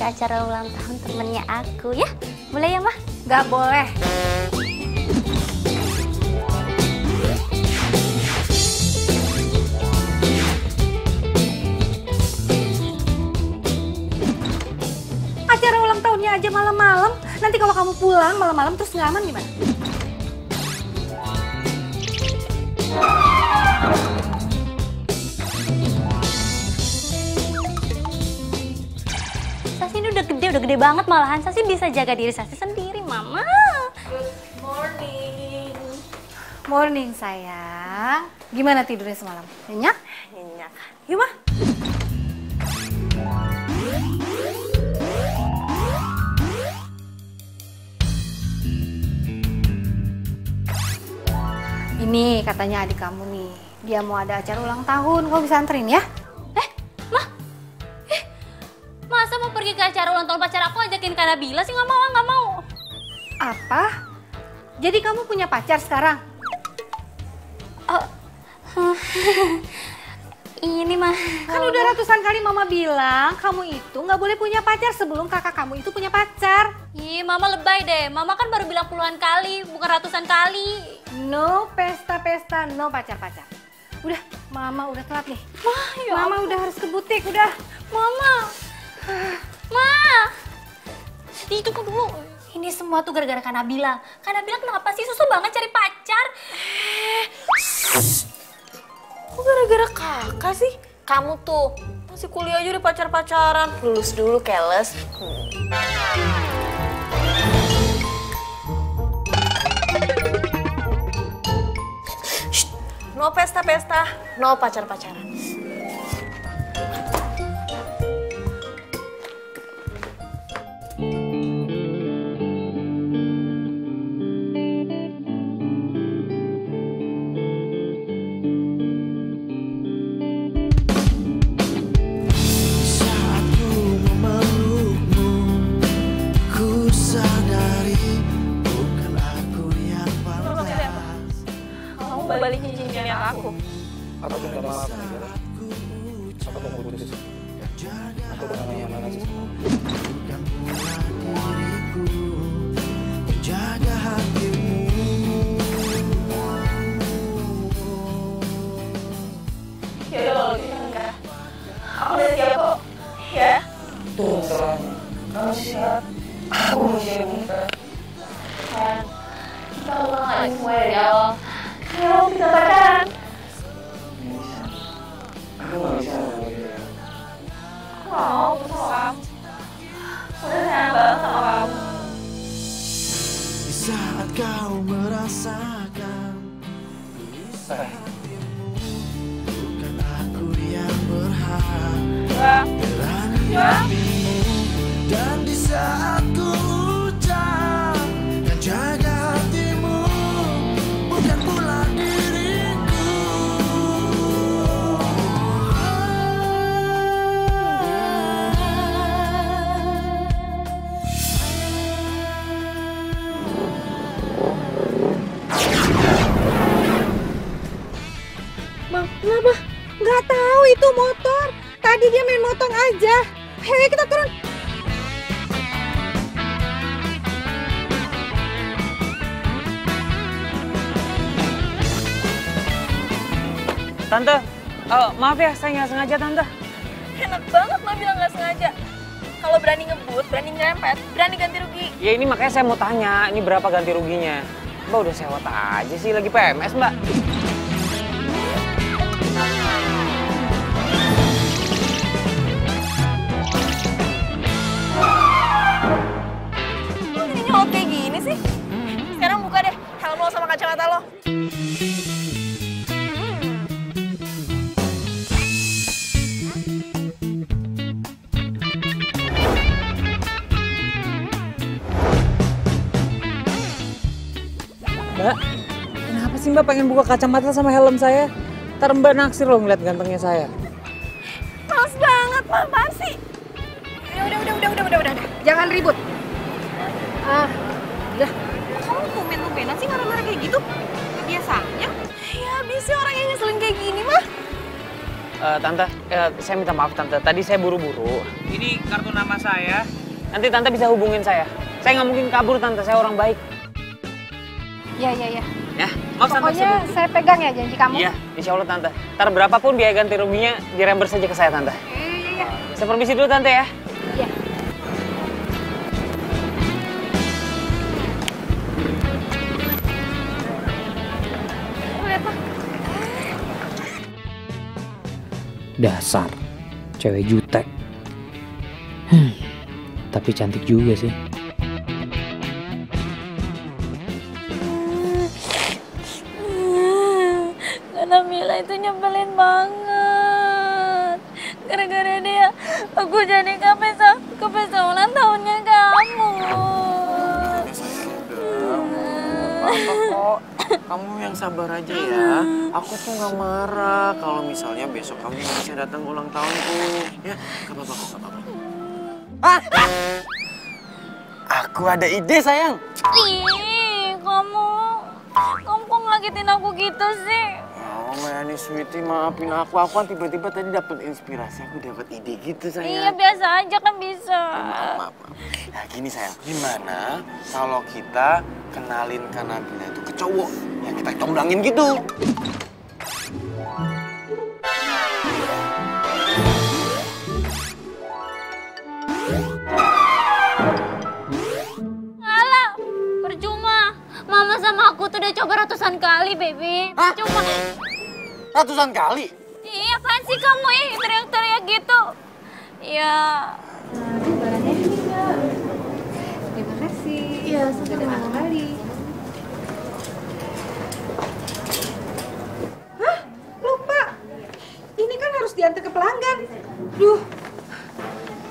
ke acara ulang tahun temennya aku ya. Boleh ya, Mah? Nggak boleh. Acara ulang tahunnya aja malam-malam. Nanti kalau kamu pulang malam-malam terus nggak aman gimana? Sasi ini udah gede banget malahan. Sasi bisa jaga diri Sasi sendiri, Mama. Good morning. Morning, sayang. Gimana tidurnya semalam? Nyenyak? Nyenyak. Yuk, Mah. Ini katanya adik kamu nih. Dia mau ada acara ulang tahun. Kamu bisa anterin ya? Mah? Masa mau pergi ke acara ulang tahun pacar aku ajakin Kak Nabila sih? Nggak mau, nggak mau. Apa? Jadi kamu punya pacar sekarang? Ini mah. Kan udah ratusan kali mama bilang kamu itu nggak boleh punya pacar sebelum kakak kamu itu punya pacar. Ih, Mama lebay deh. Mama kan baru bilang puluhan kali, bukan ratusan kali. No pesta-pesta, no pacar-pacar. Udah, mama udah telat nih. Mah, ya Mama udah harus ke butik, udah. Mama. Ma. Itu kok dulu. Ini semua tuh gara-gara Kak Nabila. Kak Nabila kenapa sih susah banget cari pacar? Kok gara-gara kakak sih? Kamu tuh masih kuliah aja udah pacar-pacaran. Lulus dulu, keles. No pesta-pesta, no pacar-pacaran. Balikin cincinnya ke aku. Aku minta maaf, Nabila. Aku mau putus. Aku udah gak nyaman lagi sama kamu. Jaga hatimu. Ya udah kalau gitu enggak. Aku udah siap kok. Ya. Tuh masalahnya. Kamu siap. Aku mau siap nikah. Kan kita ulang lagi semua dari awal. Kayak kita pacaran. Bisa. Aku gak bisa sama dia. Mau sama kamu. Udah sayang banget sama kamu. Di saat kau merasakan bukan aku yang berhak berani dirimu. Dan di saat ku ucap dan jaga hatimu, bukan pula diriku. Bang, kenapa? Nggak tahu itu motor. Tadi dia main motong aja. Hei, kita turun. Tante, maaf ya, saya nggak sengaja, Tante. Enak banget mah bilang nggak sengaja. Kalau berani ngebut, berani nyerempet, berani ganti rugi. Ya ini makanya saya mau tanya, ini berapa ganti ruginya? Mbak udah sewot aja sih, lagi PMS, Mbak. Lu jadi nyolot kayak gini sih? Sekarang buka deh helm lo sama kacamata lo. Mbak, kenapa sih Mbak pengen buka kacamata sama helm saya? Ntar Mbak naksir loh ngeliat gantengnya saya. Males banget, apaan sih? Udah. Jangan ribut. Udah. Kamu tumben-tumbenan sih marah-marah kayak gitu? Biasanya. Ya, biasanya orang yang ngeselin kayak gini mah. Tante, saya minta maaf Tante. Tadi saya buru-buru. Ini kartu nama saya. Nanti Tante bisa hubungin saya. Saya nggak mungkin kabur Tante, saya orang baik. Iya. Ya, maaf Tante. Pokoknya saya pegang ya janji kamu. Iya, insya Allah Tante. Ntar berapapun biaya ganti ruginya, dirember saja ke saya Tante. Iya. Saya permisi dulu Tante ya. Iya. Dasar, cewek jutek. Tapi cantik juga sih. Karena Mila itu nyebelin banget. Gara-gara dia, aku jadi ke pesta ulang tahunnya kamu. Apa kok? Kamu yang sabar aja ya. Aku tuh nggak marah kalau misalnya besok kamu bisa datang ulang tahunku. Ya, nggak apa-apa kok, nggak apa-apa. Aku ada ide sayang. Ih, kamu kok ngagetin aku gitu sih? Oh, Mayani Sweetie, maafin aku. Aku kan tiba-tiba tadi dapat inspirasi. Aku dapat ide gitu sayang. Iya, biasa aja kan bisa. Maaf. Nah gini sayang, gimana kalau kita kenalin Kak Nabila itu ke cowok? Ya kita comblangin gitu. Alah, percuma. Mama sama aku tuh udah coba ratusan kali, baby. Percuma. Ratusan kali? Iya, apaan sih kamu teriak-teriak gitu? Ya. Barangnya ini Kak. Terima kasih. Iya, sama kali. Hah? Lupa. Ini kan harus diantar ke pelanggan. Duh.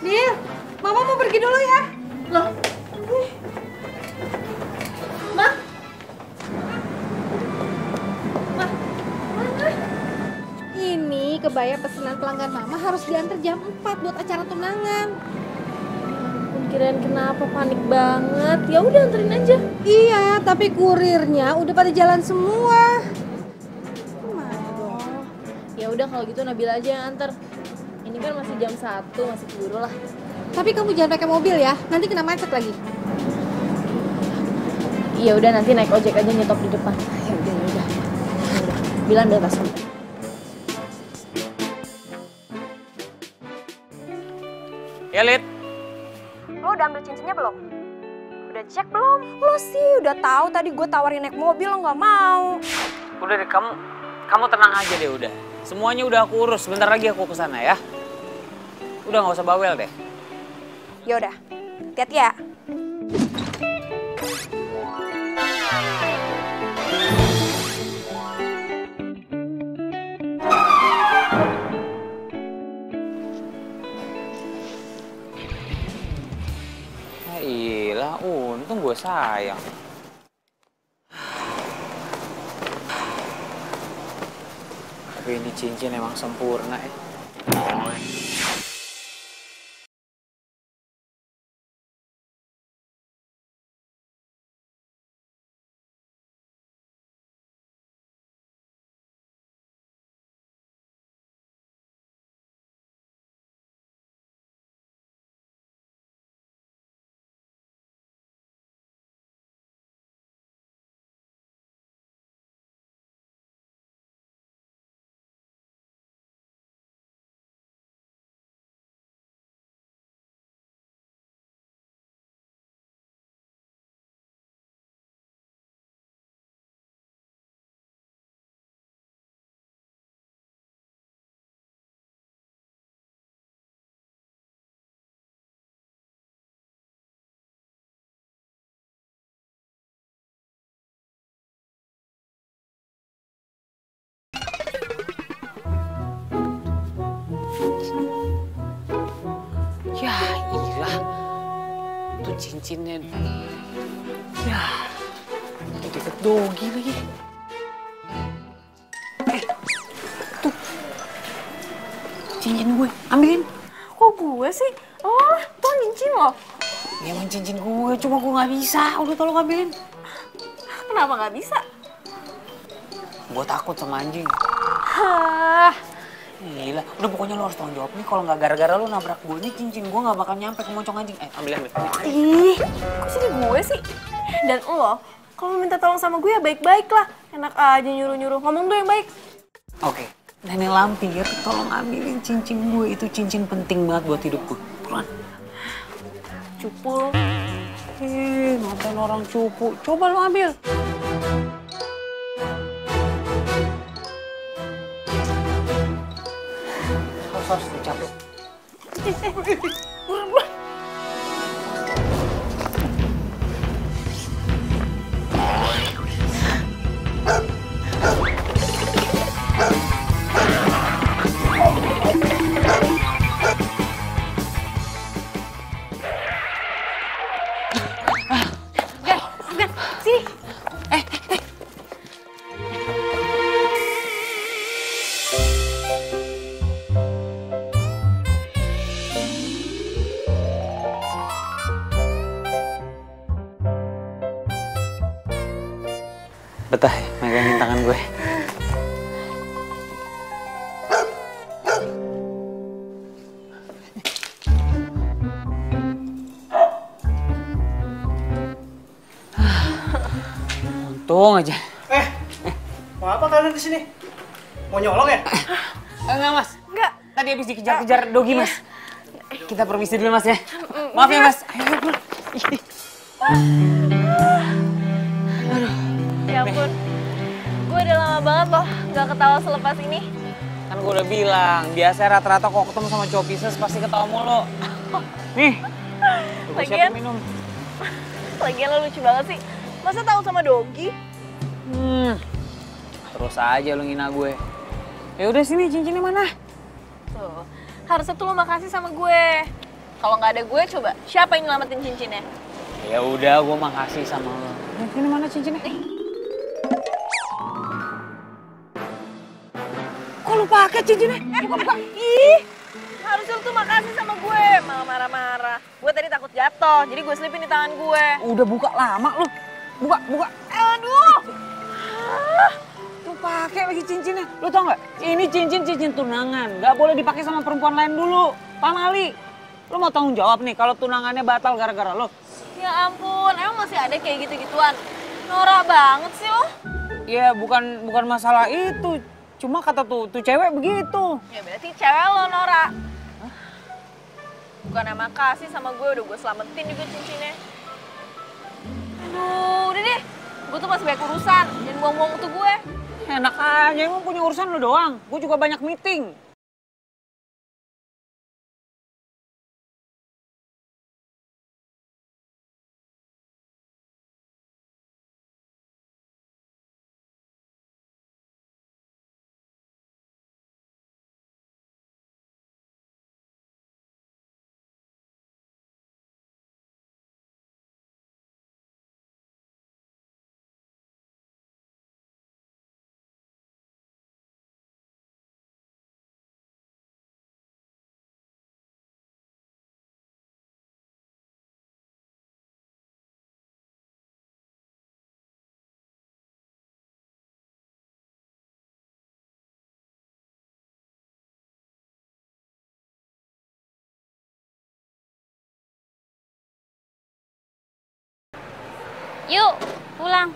Nil, Mama mau pergi dulu ya. Loh. Ma. Ini kebaya pesanan pelanggan Mama harus diantar jam 4 buat acara tunangan. Kirain kenapa panik banget. Ya udah anterin aja. Iya, tapi kurirnya udah pada jalan semua. Gimana dong? Ya udah kalau gitu Nabila aja yang anter. Ini kan masih jam 1, masih keburu lah. Tapi kamu jangan pakai mobil ya, nanti kena macet lagi. Iya udah nanti naik ojek aja nyetop di depan. Ya udah. Bilang ambil tas kamu. Ya Lid. Lo udah ambil cincinnya belum? Udah cek belum? Lo sih udah tahu tadi gue tawarin naik mobil lo nggak mau. Udah deh, kamu tenang aja deh udah. Semuanya udah aku urus, sebentar lagi aku kesana ya. Udah nggak usah bawel deh. Ya udah, hati-hati ya. Iyalah, untung gue sayang. Tapi ini cincin emang sempurna ya. Ya iyalah, tuh cincinnya. Ya, di deket Dogi lagi. Tuh, cincin gue, ambilin. Kok gue sih? Oh, tuh cincin lo. Ya emang cincin gue, cuma gue nggak bisa. Udah tolong ambilin. Kenapa nggak bisa? Gue takut sama anjing. Hah, Gila, udah pokoknya lo harus tanggung jawab nih. Kalau nggak gara-gara lo nabrak gue, nih cincin gue nggak bakal nyampe ke moncong anjing. Ambil. Ih, kok jadi gue sih? Dan lo, kalau minta tolong sama gue ya baik-baik lah. Enak aja nyuruh-nyuruh, ngomong tuh yang baik. Oke, Nenek Lampir, tolong ambilin cincin gue. Itu cincin penting banget buat hidup gue. Buruan. Cupu. Ngapain orang cupu? Coba lo ambil. Harus dicapek. Sini. Betah ya, megangin tangan gue. Untung aja. Mau apa kalian di sini? Mau nyolong ya? Enggak, Mas. Enggak. Tadi habis dikejar-kejar Dogi, Mas. Kita permisi dulu, Mas ya. Maaf ya, Mas. Ayo, pulang. Ya ampun, gue udah lama banget loh gak ketawa selepas ini. Kan gue udah bilang, biasa rata-rata kok ketemu sama cowok Pisces pasti ketawa mulu. Nih, gue siapin minum. Lagian lo lucu banget sih. Masa tahu sama Dogi? Terus aja lu ngina gue. Ya udah sini, cincinnya mana? Tuh, harusnya tuh lo makasih sama gue. Kalau nggak ada gue, coba siapa yang nyelamatin cincinnya? Ya udah, gue makasih sama lo. Ini mana cincinnya? Kok lu pakai cincinnya? Buka. Ih, harusnya lo tuh makasih sama gue. Malah marah-marah. Gue tadi takut jatuh, jadi gue selipin di tangan gue. Udah buka lama lu. Buka. Aduh. Tuh pakai lagi cincinnya. Lu tau nggak? Ini cincin tunangan. Nggak boleh dipakai sama perempuan lain dulu. Pak Mali, lu mau tanggung jawab nih kalau tunangannya batal gara-gara lu? Ya ampun, emang masih ada kayak gitu-gituan? Norak banget sih lo. Ya bukan masalah itu. Cuma kata tuh cewek begitu. Ya berarti cewek lo Nora. Bukan makasih sama gue, udah gue selamatin juga cincinnya. Aduh, udah deh. Gue tuh masih banyak urusan, jangan buang-buang waktu gue. Enak aja, emang punya urusan lu doang. Gue juga banyak meeting. Yuk, pulang.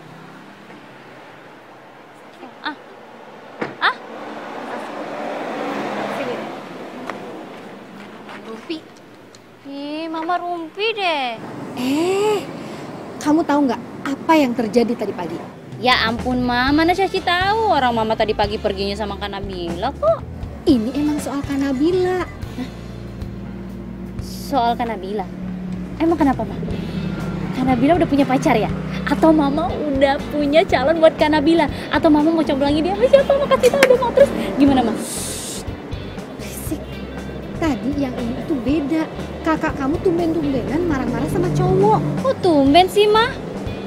Rumpi. Ih, Mama rumpi deh. Kamu tahu nggak apa yang terjadi tadi pagi? Ya ampun, Ma. Mana Syashi tahu orang Mama tadi pagi perginya sama Kak Nabila kok. Ini emang soal Kak Nabila. Soal Kak Nabila? Emang kenapa, Ma? Kak Nabila udah punya pacar ya? Atau Mama udah punya calon buat Kak Nabila? Atau Mama mau coblangin dia sama siapa? Mama kasih tahu udah mau terus gimana, Ma? Berisik. Tadi yang ini tuh beda. Kakak kamu tumben-tumbenan marah-marah sama cowok. Kok tumben sih, Ma?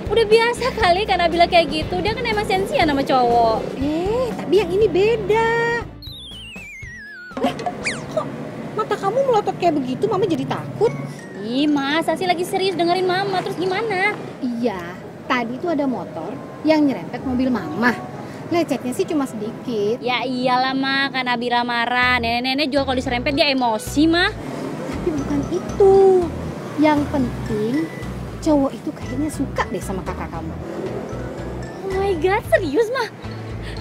Udah biasa kali Kak Nabila kayak gitu. Dia kan emang sensian sama cowok. Tapi yang ini beda. Kok mata kamu melotot kayak begitu? Mama jadi takut. Ih, Ma, Sasi lagi serius dengerin Mama. Terus gimana? Iya, tadi tuh ada motor yang nyerempet mobil Mama. Lecetnya sih cuma sedikit. Ya iyalah mah, karena Nabila marah. Nenek-nenek juga kalau diserempet dia emosi mah. Tapi bukan itu. Yang penting cowok itu kayaknya suka deh sama kakak kamu. Oh my god, serius mah?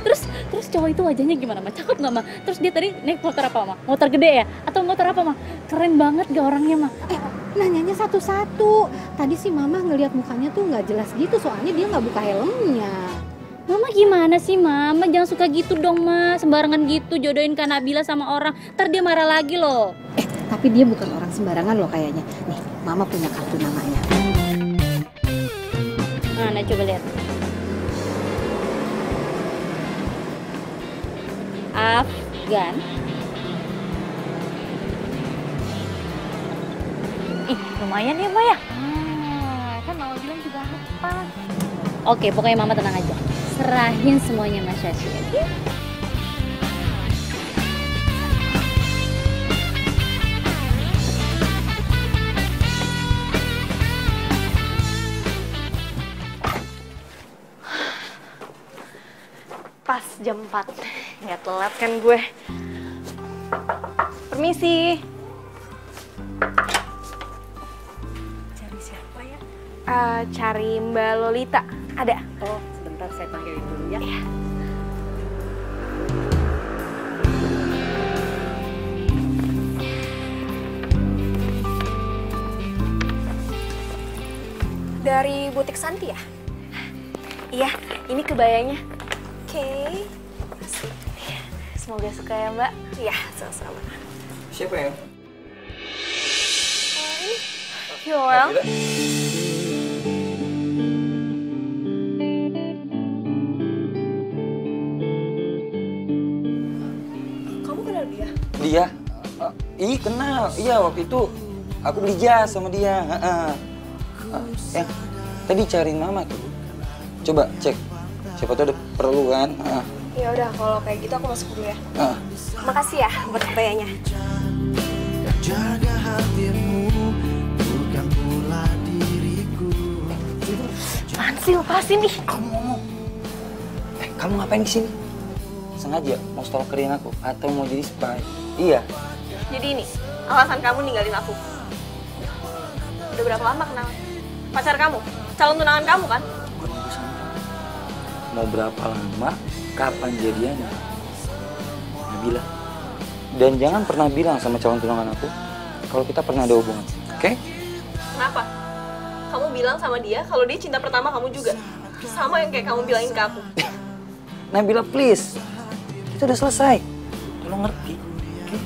Terus cowok itu wajahnya gimana mah? Cakep nggak mah? Terus dia tadi naik motor apa mah? Motor gede ya? Atau motor apa mah? Keren banget gak orangnya mah? Nanyanya satu-satu. Tadi sih mama ngelihat mukanya tuh nggak jelas gitu, soalnya dia nggak buka helmnya. Mama gimana sih mama? Jangan suka gitu dong mah, sembarangan gitu jodohin Kak Nabila sama orang. Ntar dia marah lagi loh. Tapi dia bukan orang sembarangan loh kayaknya. Nih, mama punya kartu namanya. Mana coba lihat. Afgan. Ih, lumayan ya, Maya. Kan mama bilang juga apa? Oke, pokoknya mama tenang aja. Serahin semuanya Mas Shashi, oke? Pas jam 4. Nggak telat kan gue. Permisi. Cari siapa ya? Cari Mbak Lolita. Ada? Oh, sebentar saya panggilin dulu ya. Iya. Dari butik Santi ya? Iya, ini kebayanya. Oke. Semoga suka ya, Mbak. Iya, sama-sama. Siapa ya? Yoel. Kamu kenal dia? Dia? Ih kenal, iya waktu itu aku beli jas sama dia. Yang tadi cariin mama tuh. Coba cek, siapa tuh ada perlu kan? Ya udah, kalau kayak gitu aku masuk dulu ya. Makasih ya buat kebayanya. Jaga hatimu, bukan pula diriku. Apaan sih, lepasin nih. Kamu ngomong. Kamu ngapain di sini? Sengaja mau stalkerin aku atau mau jadi spy? Iya. Jadi ini, alasan kamu ninggalin aku. Udah berapa lama kenal? Pacar kamu? Calon tunangan kamu kan? Gue nunggu sama kamu. Mau berapa lama? Kapan jadiannya? Nabila. Dan jangan pernah bilang sama calon tunangan aku kalau kita pernah ada hubungan, oke? Kenapa? Kamu bilang sama dia kalau dia cinta pertama kamu juga. Sama yang kayak kamu bilangin ke aku. Nabila please, kita udah selesai. Tolong ngerti, oke?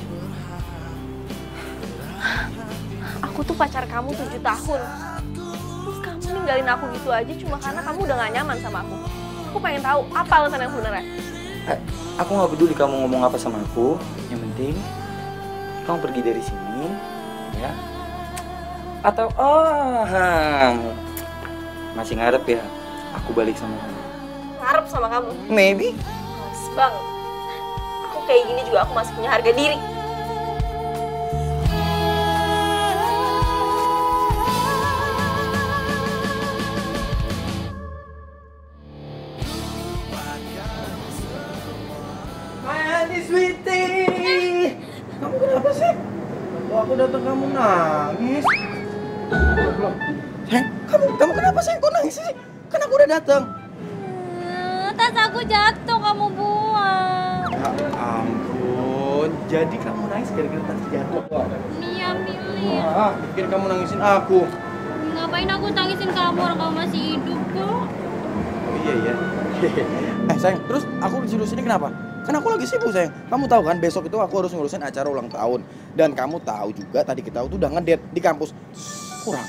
Aku tuh pacar kamu 7 tahun. Terus kamu ninggalin aku gitu aja cuma karena kamu udah gak nyaman sama aku. Aku pengen tahu apa alasan yang sebenarnya. Aku nggak peduli kamu ngomong apa sama aku. Yang penting kamu pergi dari sini, ya. Atau masih ngarep ya? Aku balik sama kamu. Ngarep sama kamu. Maybe. Males banget. Aku kayak gini juga aku masih punya harga diri. Sweetie, kamu kenapa sih? Kok aku datang kamu nangis? Sayang, kamu kenapa sayang? Kok nangis sih? Kan aku udah datang. Tas aku jatuh, kamu buang. Ya ampun, jadi kamu nangis gara-gara tadi jatuh? Iya, Milih. Pikir kamu nangisin aku. Ngapain aku tangisin kamu, orang kamu masih hidup kok. Oh iya. Sayang, terus aku disuruh sini kenapa? Kan aku lagi sibuk sayang. Kamu tahu kan besok itu aku harus ngurusin acara ulang tahun. Dan kamu tahu juga tadi kita tuh udah ngedate di kampus. Kurang.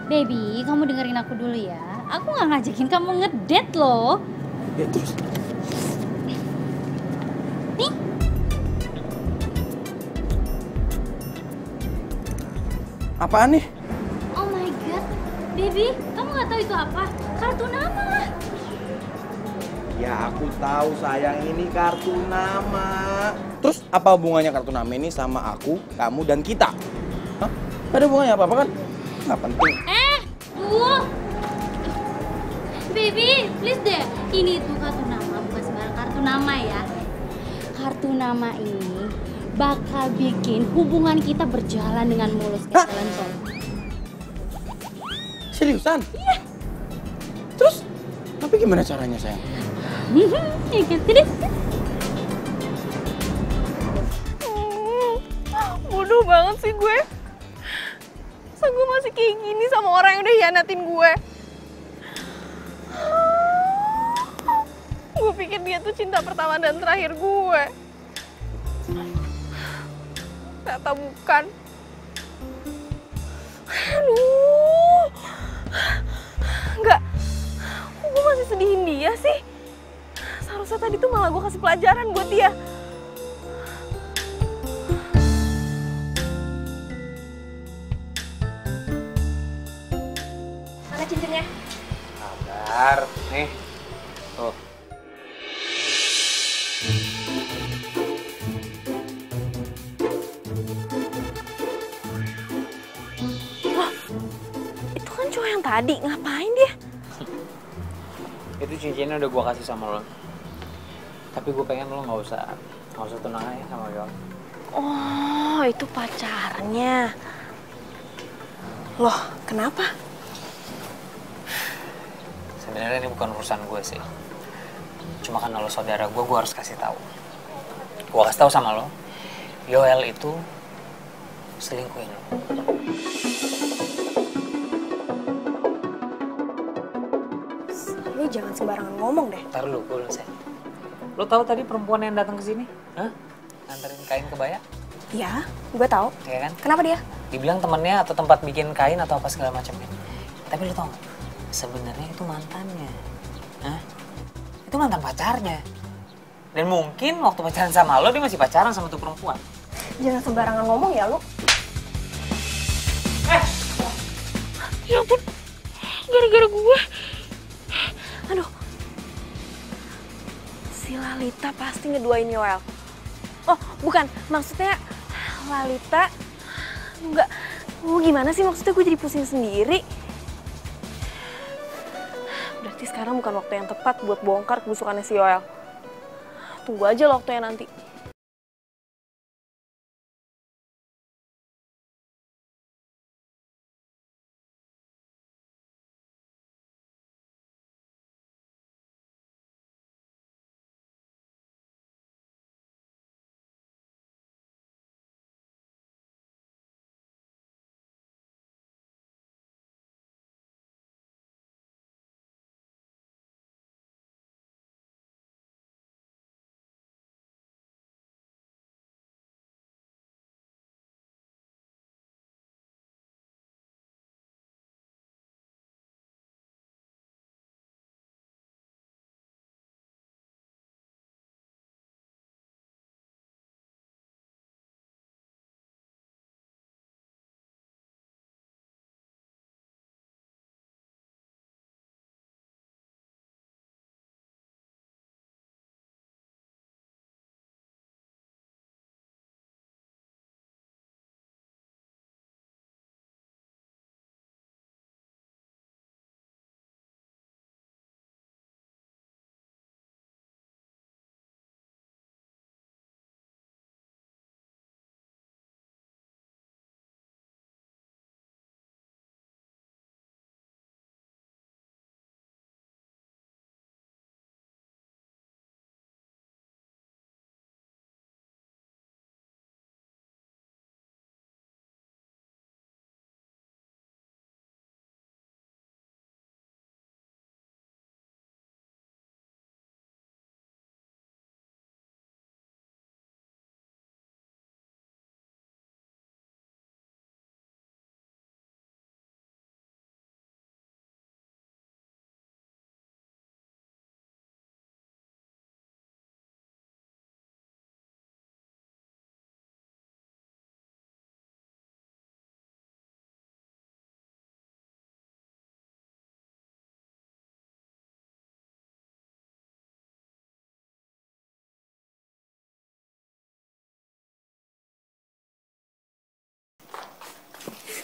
Baby, kamu dengerin aku dulu ya. Aku nggak ngajakin kamu ngedate loh. Ya terus. Nih. Apaan nih? Oh my god. Baby, kamu nggak tahu itu apa? Kartu nama. Ya aku tahu sayang, ini kartu nama. Terus apa hubungannya kartu nama ini sama aku, kamu, dan kita? Hah? Gak ada hubungannya apa-apa kan? Nggak penting. baby, please deh. Ini tuh kartu nama, bukan sembarang kartu nama ya. Kartu nama ini bakal bikin hubungan kita berjalan dengan mulus kayak jalan tol. Seriusan? Iya. Terus, tapi gimana caranya sayang? Ya kan, sini. Bodoh banget sih gue. Masa gue masih kayak gini sama orang yang udah hianatin gue. Gue pikir dia tuh cinta pertama dan terakhir gue. Ternyata bukan. Aduh. Enggak. Kok gue masih sedihin dia sih? Seharusnya tadi tuh malah gue kasih pelajaran buat dia. Mana cincinnya? Sabar, nih. Tuh. Loh, itu kan cowok yang tadi, ngapain dia? Itu cincinnya udah gua kasih sama lo. Tapi gue pengen lo nggak usah tunangan ya sama Yol. Oh, itu pacarnya. Loh, kenapa? Sebenarnya ini bukan urusan gue sih. Cuma karena lo saudara gue harus kasih tahu. Gue kasih tahu sama lo, Yoel itu selingkuhin lo. Lu jangan sembarangan ngomong deh. Ntar lu, gue belum selesai. Lo tahu tadi perempuan yang datang ke sini? Hah? Nganterin kain kebaya? Ya, gue tahu. Iya kan? Kenapa dia? Dibilang temennya atau tempat bikin kain atau apa segala macamnya. Tapi lo tau gak? Sebenarnya itu mantannya. Hah? Itu mantan pacarnya. Dan mungkin waktu pacaran sama lo, dia masih pacaran sama tuh perempuan. Jangan sembarangan ngomong ya lu. Ya ampun, gara-gara gue. Aduh. Si Lalita pasti ngeduain Yoel. Oh, bukan. Maksudnya Lalita... Enggak. Oh, gimana sih maksudnya gue jadi pusing sendiri? Berarti sekarang bukan waktu yang tepat buat bongkar kebusukannya si Yoel. Tunggu aja loh waktunya nanti.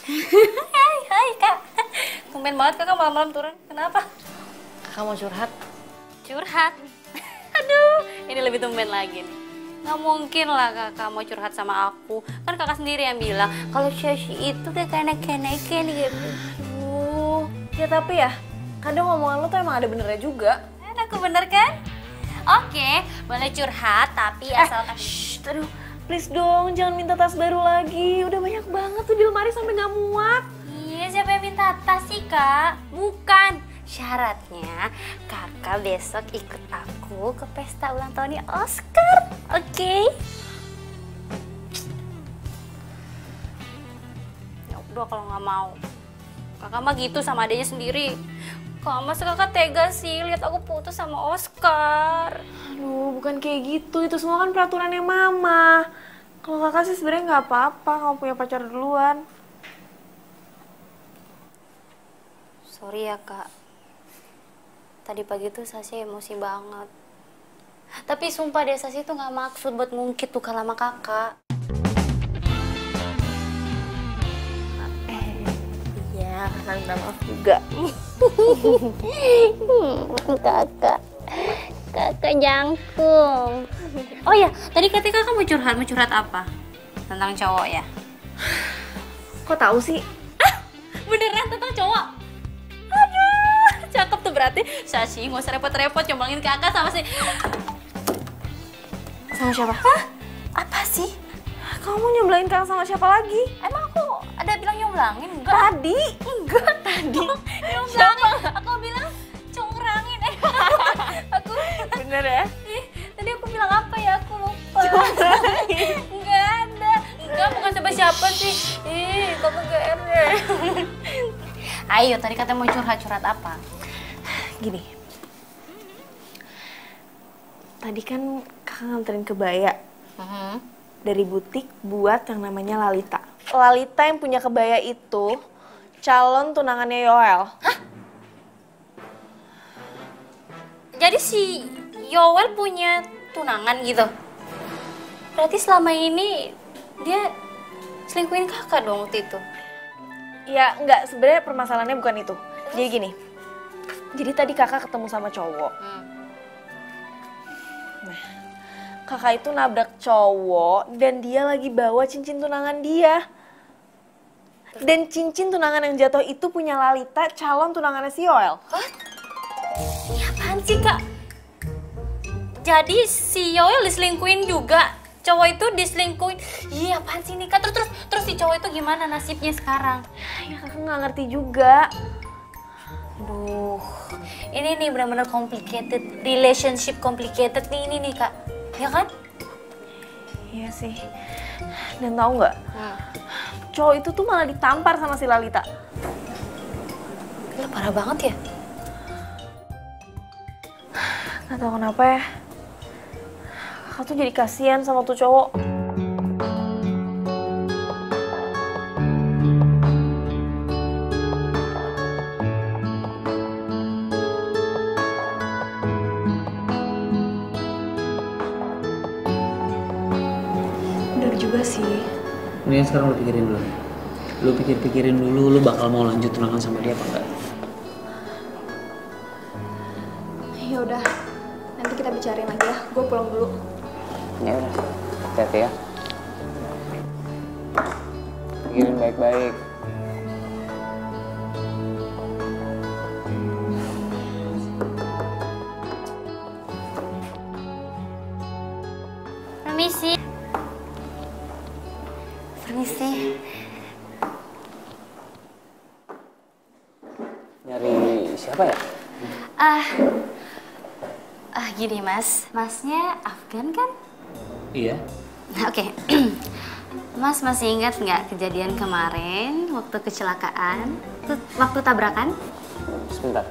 Hai Kak. Tumben banget Kakak malam-malam turun. Kenapa? Kakak mau curhat? Curhat? Aduh, ini lebih tumben lagi nih. Nggak mungkin lah kakak mau curhat sama aku. Kan kakak sendiri yang bilang kalau Shashi itu kayak kenek-kenek gitu. Ya tapi ya, kadang omongan lo tuh emang ada benernya juga. Aku bener kan? Oke, boleh curhat tapi asalkan... Aduh, please dong jangan minta tas baru lagi. Udah banyak banget tuh di lemari sampai nggak muat. Iya, siapa yang minta tas sih kak? Bukan. Syaratnya kakak besok ikut aku ke pesta ulang tahunnya Oscar, oke? Ya udah kalau nggak mau, kakak mah gitu sama adanya sendiri. Kok masa kakak tega sih lihat aku putus sama Oscar? Aduh, bukan kayak gitu. Itu semua kan peraturannya mama. Kalau kakak sih sebenarnya nggak apa-apa kalau punya pacar duluan. Sorry ya kak. Tadi pagi tuh Sasi emosi banget. Tapi sumpah deh Sasi tuh gak maksud buat ngungkit tuh kalau sama kakak. Iya, kakak minta maaf juga. Kakak jangkung. Oh ya, tadi ketika kamu mau curhat apa? Tentang cowok ya? Kok tahu sih? Beneran tentang cowok? Aduh, cakep tuh berarti. Sasi nggak usah repot-repot nyomblangin kakak sama si... Sama siapa? Hah? Apa sih? Kamu nyomblangin kakak sama siapa lagi? Emang aku ada bilang nyomblangin? Enggak. Tadi? Enggak, tadi. Nyomblangin. Aku bilang congkrangin. Aku... Bener ya? Tadi aku bilang apa ya? Aku lupa. Enggak ada. Enggak, bukan sama siapa sih. Ih, kamu GR deh. Ayo, tadi katanya mau curhat apa? Gini. Tadi kan kakak nganterin kebaya. Dari butik buat yang namanya Lalita. Lalita yang punya kebaya itu calon tunangannya Yoel. Hah? Jadi si Yoel punya tunangan gitu? Berarti selama ini dia selingkuhin kakak dong waktu itu? Ya enggak, sebenarnya permasalahannya bukan itu. Jadi gini, jadi tadi kakak ketemu sama cowok. Nah, kakak itu nabrak cowok dan dia lagi bawa cincin tunangan dia. Dan cincin tunangan yang jatuh itu punya Lalita, calon tunangannya si Yoel. Hah? Ini apaan sih kak? Jadi si Yoel diselingkuhin juga? Cowok itu diselingkuhin? Iya apaan sih nih kak? Terus si cowok itu gimana nasibnya sekarang? Ya kakak nggak ngerti juga. Aduh, ini nih benar-benar complicated, relationship complicated nih ini nih kak, ya kan? Iya sih. Dan tahu nggak? Cowok itu tuh malah ditampar sama si Lalita. Gila, parah banget ya? Nggak tahu kenapa ya. Kakak tuh jadi kasihan sama tuh cowok. Bener juga sih. Mendingan sekarang lu pikirin dulu. Lu pikirin dulu, lu bakal mau lanjut tunangan sama dia apa enggak? Ya udah, nanti kita bicarain lagi ya. Gue pulang dulu. Ya udah, hati-hati ya. Pikirin baik-baik. Permisi. Permisi. Nyari siapa ya? Gini mas, masnya Afgan kan? Iya. Oke. Mas masih ingat nggak kejadian kemarin waktu kecelakaan, waktu tabrakan? Sebentar.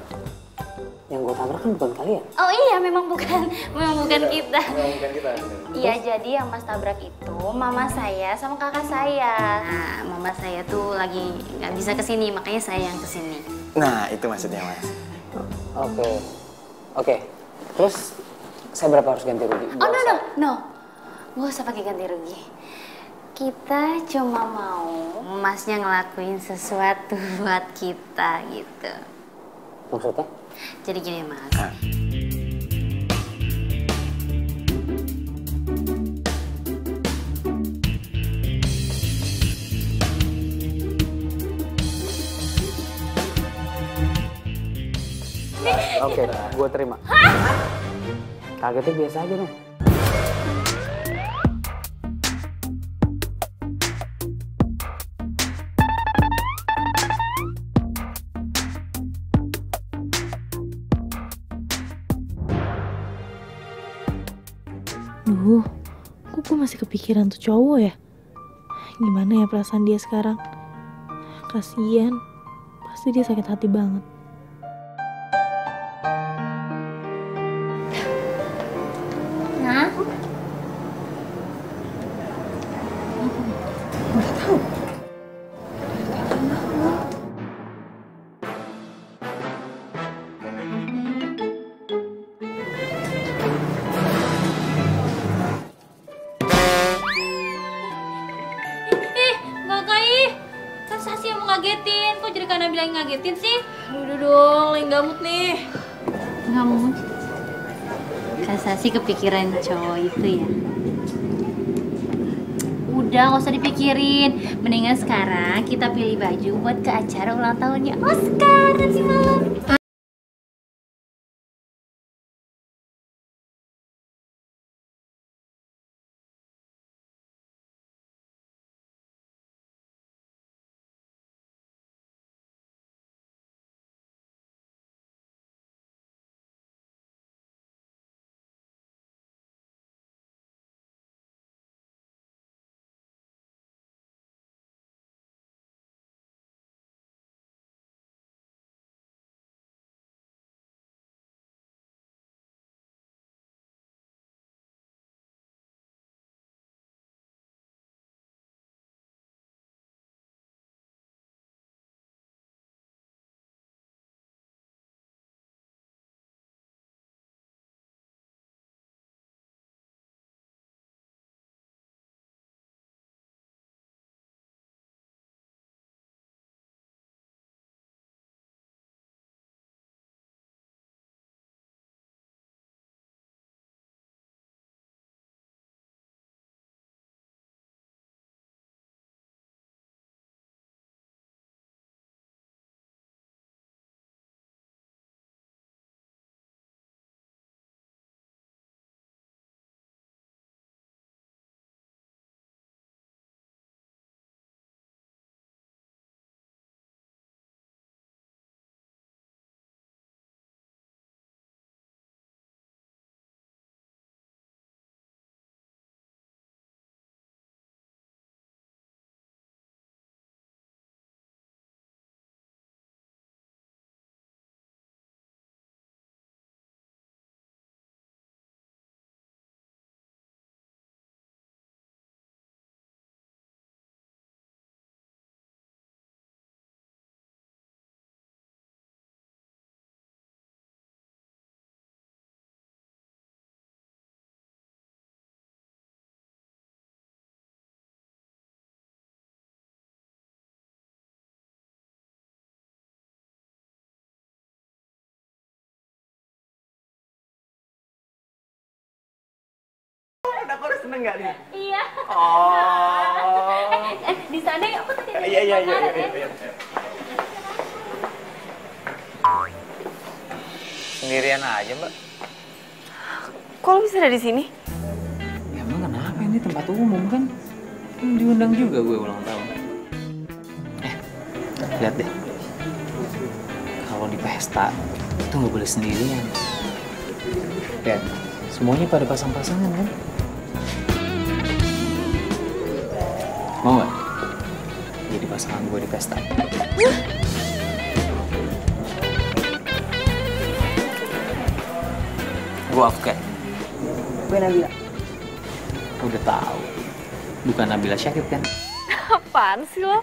Yang gue tabrak kan bukan kalian. Oh iya, memang bukan kita. Memang bukan kita. Iya, jadi yang mas tabrak itu mama saya sama kakak saya. Nah, mama saya tuh lagi nggak bisa kesini, makanya saya yang kesini. Nah, itu maksudnya mas. Oke. Terus saya berapa harus ganti rugi? Oh no. Nggak usah pakai ganti rugi. Kita cuma mau masnya ngelakuin sesuatu buat kita gitu. Maksudnya? Jadi gini Mas. Oke, gue terima. Kagetnya biasa aja dong. Duh, kok gue masih kepikiran tuh cowok ya? Gimana ya perasaan dia sekarang? Kasian, pasti dia sakit hati banget. Nah, Kakak ih, kan Sasi yang mau ngagetin. Kok jadi Kak Nabila yang ngagetin sih? Udah dong, lagi gamut nih. Ngamut. Kak Sasi kepikiran cowok itu ya? Udah, gak usah dipikirin. Mendingan sekarang kita pilih baju buat ke acara ulang tahunnya Oscar nanti malam. Aku udah seneng gak nih? Iya. Oh. Di sana ya, aku tadi ada Iya. Sendirian aja, Mbak. Kok lo bisa ada di sini? Ya emang kenapa, ini tempat umum kan? Diundang juga gue ulang tahun. Lihat deh. Kalau di pesta, itu nggak boleh sendirian. Lihat, semuanya pada pasang-pasangan kan? Mau nggak jadi pasangan gue di pesta? Gue Afgan. Gue Nabila. Udah tahu. Bukan Nabila Syakib kan? Apaan sih lo?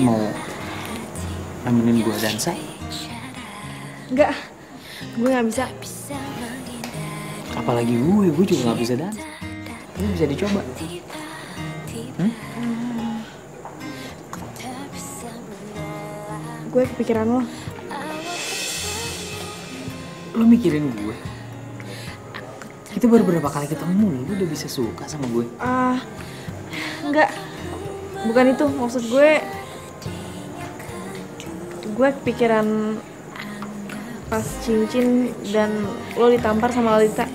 Mau nemenin gue dansa? Enggak, gue gak bisa. Apalagi gue juga nggak bisa dansa. Ini bisa dicoba. Gue kepikiran lo. Lo mikirin gue? Kita baru berapa kali ketemu, lo udah bisa suka sama gue? Enggak. Bukan itu, maksud gue kepikiran pas cincin dan lo ditampar sama Lalita.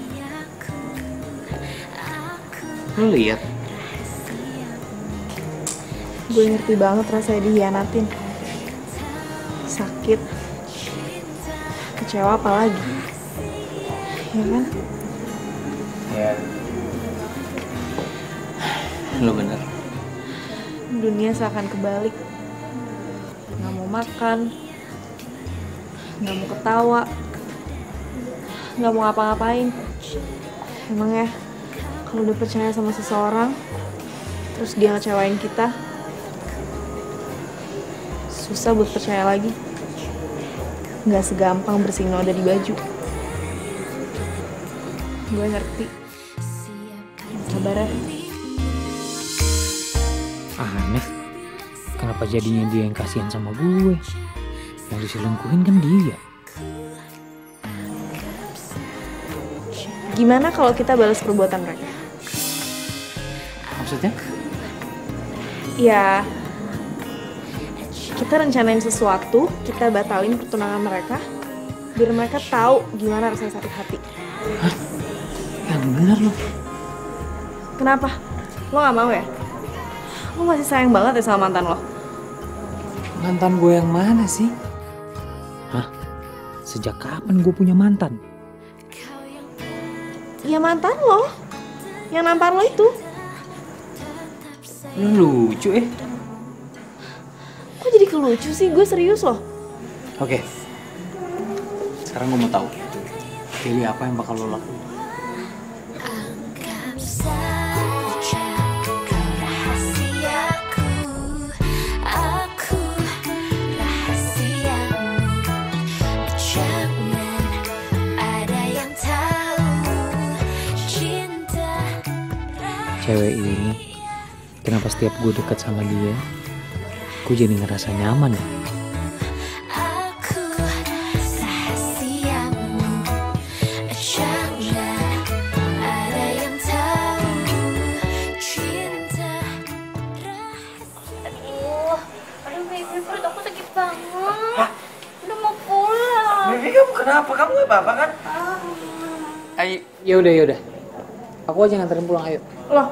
Lo lihat? Gue ngerti banget rasanya dihianatin. Sakit. Kecewa apalagi. Ya kan? Ya. Lo bener. Dunia seakan kebalik. Nggak mau makan. Nggak mau ketawa. Nggak mau ngapa-ngapain. Emang ya, kalau udah percaya sama seseorang, terus dia ngecewain kita, susah buat percaya lagi. Nggak segampang bersihin noda di baju. Gue ngerti. Sabar ya. Aneh. Kenapa jadinya dia yang kasihan sama gue? Yang diselingkuhin kan dia. Gimana kalau kita balas perbuatan mereka? Maksudnya? Ya, kita rencanain sesuatu, kita batalin pertunangan mereka, biar mereka tahu gimana rasanya sakit hati. Hah? Yang bener lo. Kenapa? Lo gak mau ya? Lo masih sayang banget ya sama mantan lo? Mantan gue yang mana sih? Hah? Sejak kapan gue punya mantan? Ya mantan lo, yang nampar lo itu. Lo lucu Kok jadi kelucu sih? Gue serius loh. Oke. Sekarang gue mau tahu. Pilih apa yang bakal lo lakuin? Cewek ini, kenapa setiap gue deket sama dia, gue jadi ngerasa nyaman ya? Aduh baby, perut aku sakit banget. Udah mau pulang. Baby, kamu kenapa? Kamu gak apa-apa kan? Ayo, yaudah. Aku aja nganterin pulang, ayo. Loh,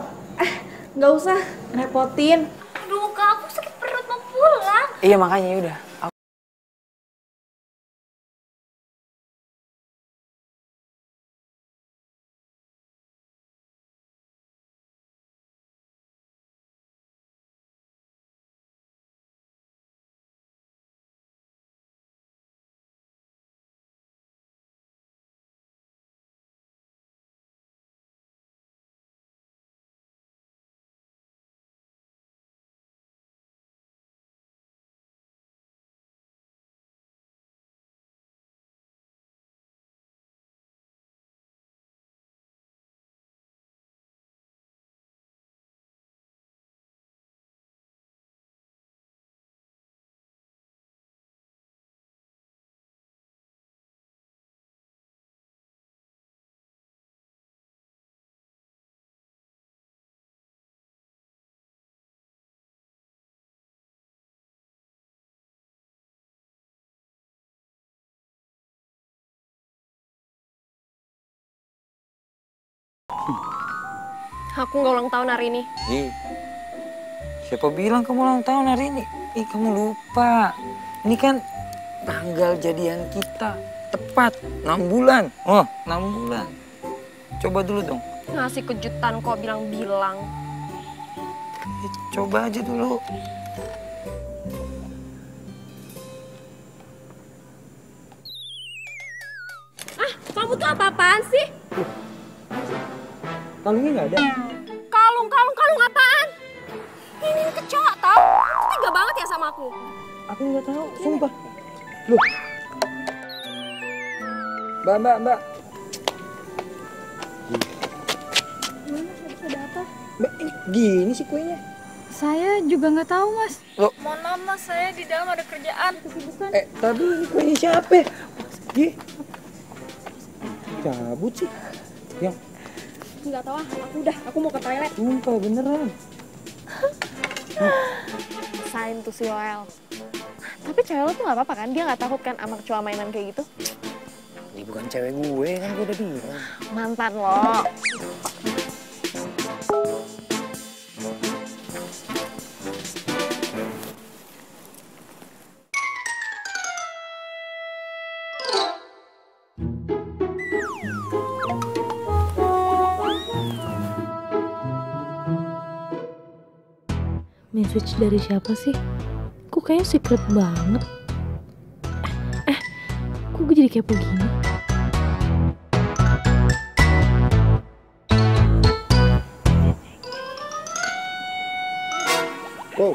nggak usah repotin. Aduh kak, aku sakit perut mau pulang. Iya makanya yaudah. Aku nggak ulang tahun hari ini. Ih, siapa bilang kamu ulang tahun hari ini? Ih, kamu lupa. Ini kan tanggal jadian kita. Tepat 6 bulan. Oh, 6 bulan. Coba dulu dong. Ngasih kejutan kok bilang-bilang. Coba aja dulu. Kamu tuh apa-apaan sih? Kalungnya nggak ada. Kalung apaan? Ini kecoa tau? Kamu tega banget ya sama aku. Aku nggak tahu, sumpah. Loh. Mbak. Gini sih kuenya. Saya juga nggak tahu, Mas. Loh, Mohon maaf mas, saya di dalam ada kerjaan. tapi ini kuenya siapa? Gih. Cabut sih. Yang Nggak tahu ah, aku mau ke toilet. sumpah beneran. Sain tuh si Yoel. Tapi cewek lo tuh gak apa-apa kan? Dia gak takut kan sama cowok mainan kayak gitu? Ini bukan cewek gue, kan gue udah bilang. Mantan lo. Message dari siapa sih? Kok kayaknya secret banget. Kok gue jadi kepo gini? Wow,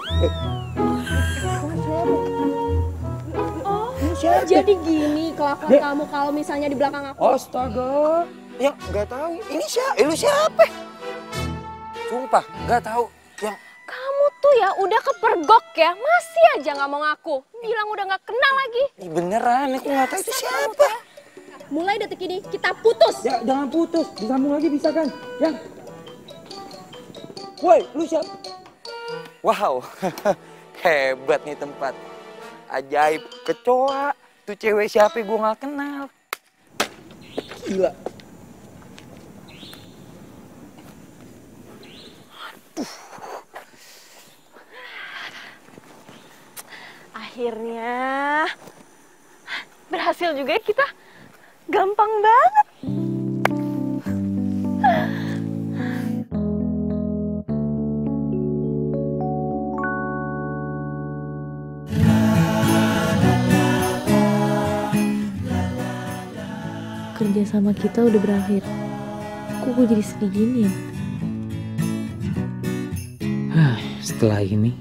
Jadi gini kelakuan kamu kalau misalnya di belakang aku. astaga. Yang nggak tahu. Ini siapa? Lu siapa? Sumpah, nggak tahu. Yang Kamu tuh ya udah kepergok ya, masih aja nggak mau ngaku. Bilang udah nggak kenal lagi. Ih, beneran, aku nggak tahu itu siapa. Mulai detik ini kita putus. Ya, jangan putus. Disambung lagi bisa kan? Yang woi, lu siapa? Wow, hebat nih tempat. Ajaib, kecoa. Tuh cewek siapa gue nggak kenal. Gila. Akhirnya berhasil juga ya kita. Gampang banget. Kerja sama kita udah berakhir. Kok gue jadi sedih gini ya? Setelah ini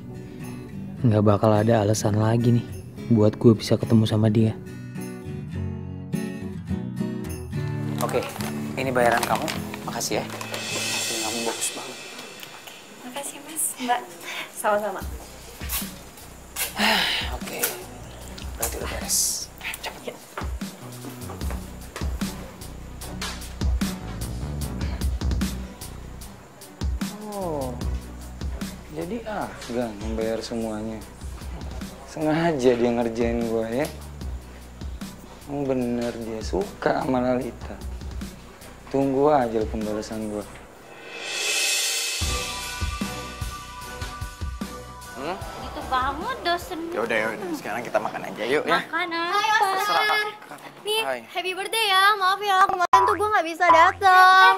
nggak bakal ada alasan lagi nih buat gue bisa ketemu sama dia. Oke, ini bayaran kamu. Makasih ya. Acting kamu bagus banget. Makasih mas, mbak. Sama-sama. Oke, berarti udah beres. Cepet. Oh, jadi Afgan membayar semuanya. Sengaja dia ngerjain gue ya. Oh, bener dia suka sama Lalita. Tunggu aja pembalasan gue. Gitu banget dosen. Yaudah, sekarang kita makan aja yuk ya. Makan apa? Nih, Hai. happy birthday ya. Maaf ya, kemarin tuh gue nggak bisa datang.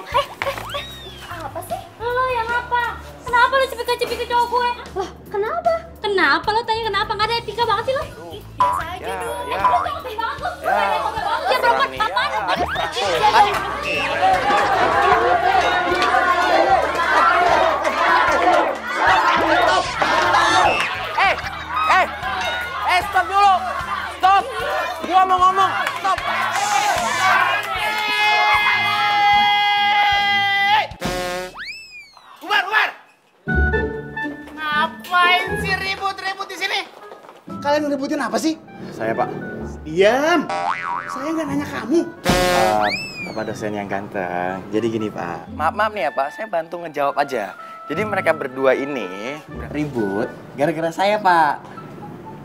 Apa sih? Lo yang apa? Kenapa lo cepik-cepik ke cowok gue? Loh, kenapa? Kenapa lo tanya kenapa? Nggak ada etika banget sih lo? Biasa aja dong. Ya. Lo jangan banget lo. Ya, perempuan apaan? Stop dulu. Stop. Gua mau ngomong. Stop. Umar! Ngapain sih ribut-ribut di sini? Kalian ngeributin apa sih? Saya Pak. Diam! Saya nggak nanya kamu. Bapak dosen yang ganteng. Jadi gini Pak. Maaf nih ya Pak, saya bantu ngejawab aja. Jadi mereka berdua ini udah ribut gara-gara saya Pak.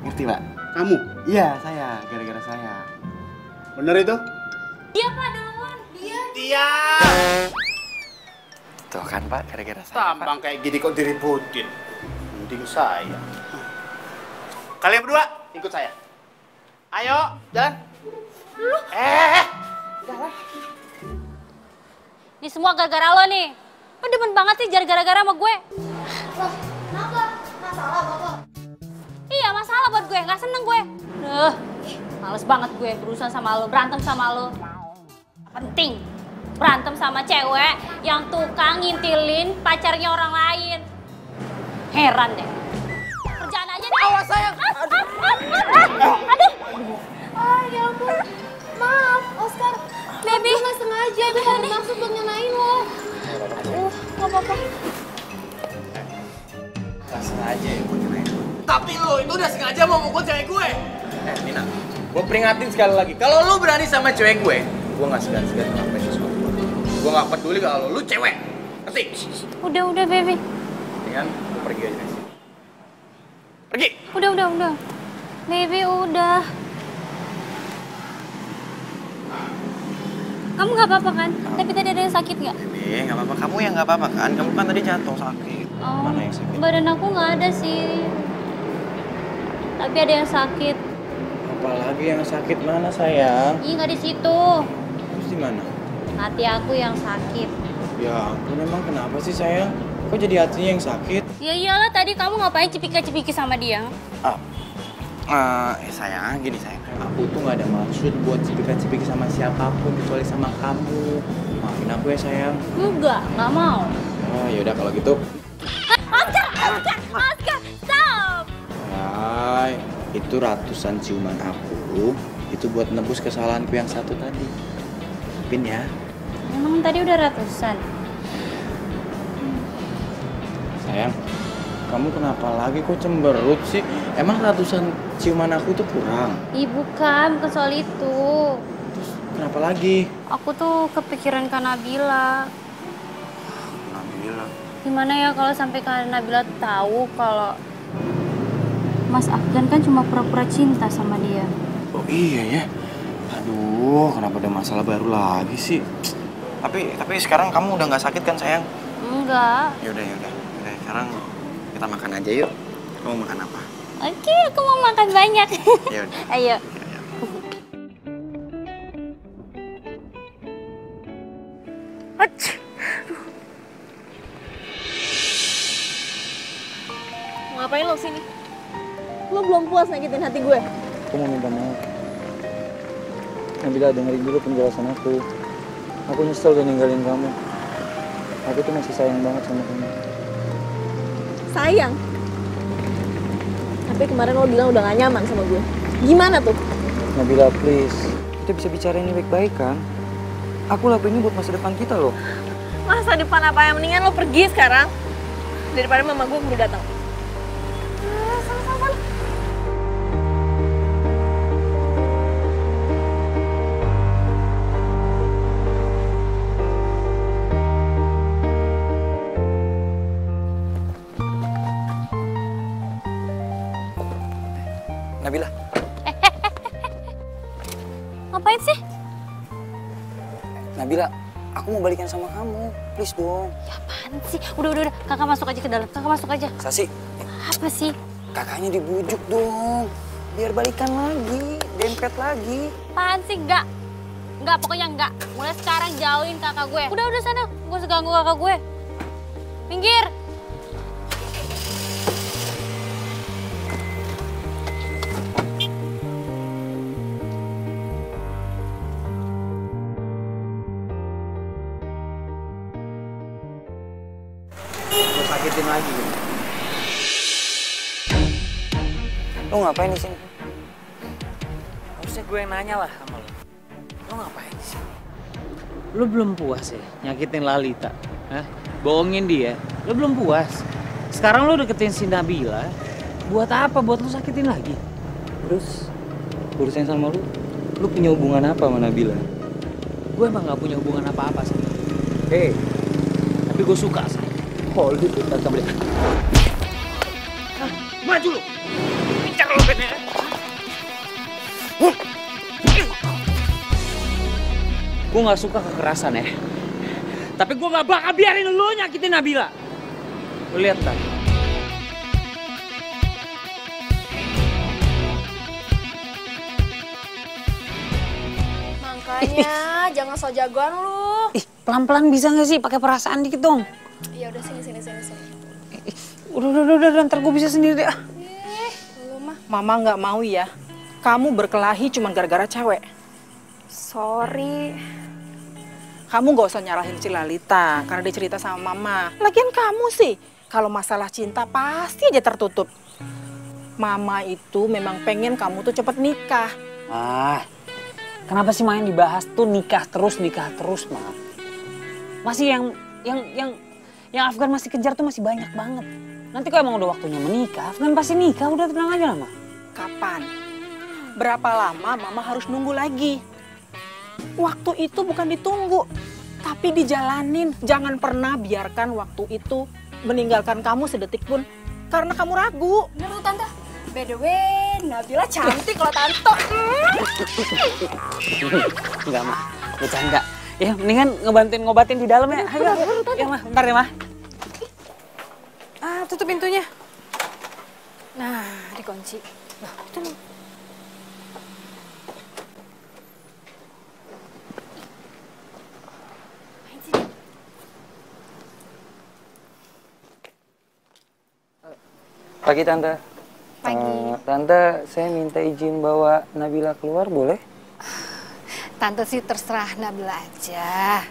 Ngerti Pak? Kamu? Iya saya, gara-gara saya. Bener itu? Dia Pak duluan. Dia! Tuh kan Pak, gara-gara saya Pak. Tambang kayak gini kok diributin. Mending saya. Kalian berdua, ikut saya. Ayo, jalan. Ini semua gara-gara lo nih. Lo demen banget sih gara-gara sama gue. Loh, kenapa? Masalah, Bapak? Iya masalah buat gue, nggak seneng gue. Males banget gue berurusan sama lo, berantem sama lo. Penting, berantem sama cewek yang tukang ngintilin pacarnya orang lain. Heran deh. Kerjaan aja deh. Awas sayang. Aduh. Ya ampun. Maaf, Oscar. Baby. Gue nggak sengaja, gue nggak bermaksud buat ngenain lo. Nggak apa-apa. lo itu udah sengaja mau mukul cewek gue. Nina, gue peringatin sekali lagi. Kalau lo berani sama cewek gue nggak segan-segan ngelakuin sesuatu. Gue nggak peduli kalau lo cewek. Ngerti? Udah, baby. Dengan lo pergi aja dari sini. Pergi. Udah. Baby, udah. Kamu nggak apa-apa kan? Tapi tadi ada yang sakit nggak? Bebe, nggak apa-apa. Kamu yang nggak apa-apa kan? Kamu kan tadi jatuh sakit. Oh, mana yang sakit? badan aku nggak ada sih. Tapi ada yang sakit. Apalagi yang sakit mana sayang? Ih, nggak di situ. Terus di mana? Hati aku yang sakit. Ya ampun, emang kenapa sih sayang? Kok jadi hatinya yang sakit? Ya iyalah, tadi kamu ngapain cipika-cipiki sama dia? Sayang, gini sayang. Aku tuh nggak ada maksud buat cipika-cipiki sama siapapun kecuali sama kamu. Maafin aku ya sayang. Nggak mau. Oh yaudah kalau gitu. Oscar, stop! Hai, itu ratusan ciuman aku. Itu buat nebus kesalahanku yang satu tadi. Maafin ya. Emang tadi udah ratusan? Sayang, kamu kenapa lagi kok cemberut sih? Emang ratusan ciuman aku tuh kurang? Ih, bukan soal itu. Terus kenapa lagi? Aku tuh kepikiran Kak Nabila. Nabila? Gimana ya kalau sampai Kak Nabila tahu kalau Mas Afgan kan cuma pura-pura cinta sama dia. Oh iya ya. Aduh, kenapa ada masalah baru lagi sih? Tapi sekarang kamu udah nggak sakit kan sayang? Enggak. Yaudah. Sekarang kita makan aja yuk. Kamu makan apa? Oke, aku mau makan banyak. Yaudah. Ayo. Ngapain lo sini? Lo belum puas nyakitin hati gue? Aku mau minta maaf. Nabila, dengerin dulu penjelasan aku. Aku nyesel udah ninggalin kamu. Aku tuh masih sayang banget sama kamu. Sayang? Tapi kemarin lo bilang udah gak nyaman sama gue. Gimana tuh? Nabila, please. Kita bisa bicara ini baik-baik kan? Aku lakuin ini buat masa depan kita loh. Masa depan apa yang mendingan lo pergi sekarang? Daripada mama gue udah datang. Sama-sama. Nabila. Ngapain sih? Nabila, aku mau balikan sama kamu. Please dong. Ya apaan sih? Udah. Kakak masuk aja ke dalam. Kakak masuk aja. Sasi. Apa sih? Kakaknya dibujuk dong. Biar balikan lagi. Dempet lagi. Apaan sih? Enggak, pokoknya enggak. Mulai sekarang jauhin kakak gue. Udah sana. Gue seganggu kakak gue. Minggir. Sakitin lagi gitu. Lo ngapain di sini? Harusnya gue yang nanya lah sama lo. Lo ngapain di sini? Lo belum puas ya nyakitin Lalita? Hah? Bohongin dia? Lo belum puas? Sekarang lo deketin si Nabila. Buat apa? Buat lo sakitin lagi? Terus, urusan sama lu punya hubungan apa sama Nabila? Gue emang gak punya hubungan apa-apa sama lo. Tapi gue suka sama. Hold it, kita beli. Maju lo! Pincar lo Ben ya! Gue gak suka kekerasan ya. Tapi gue gak bakal biarin lo nyakitin Nabila. Lo lihat kan? Makanya jangan so jagoan lu. Ih, pelan-pelan bisa gak sih? Pakai perasaan dikit dong. Ya udah sini. Udah, ntar gue bisa sendiri deh. Lu mah. Mama nggak mau ya. Kamu berkelahi cuma gara-gara cewek. Sorry. Kamu nggak usah nyalahin si Lalita karena dia cerita sama Mama. Lagian kamu sih, kalau masalah cinta pasti aja tertutup. Mama itu memang pengen kamu tuh cepet nikah. Kenapa sih main dibahas tuh nikah terus, Mak? Masih yang Afgan masih kejar tuh masih banyak banget. Nanti kalau emang udah waktunya menikah, Afgan pasti nikah. Udah tenang aja Mama. Kapan? Berapa lama Mama harus nunggu lagi? Waktu itu bukan ditunggu, tapi dijalanin. Jangan pernah biarkan waktu itu meninggalkan kamu sedetik pun karena kamu ragu. Bener tuh Tante. By the way, Nabila cantik loh Tante. Enggak mah, bercanda. Ya mendingan ngebantuin ngobatin di dalam ya. Ayo, ya mah, bentar ya mah. Tutup pintunya. Nah, dikunci. Nah, itu nih. Pagi Tante. Pagi. Tante, saya minta izin bawa Nabila keluar, boleh? Tante sih terserah Nabila aja.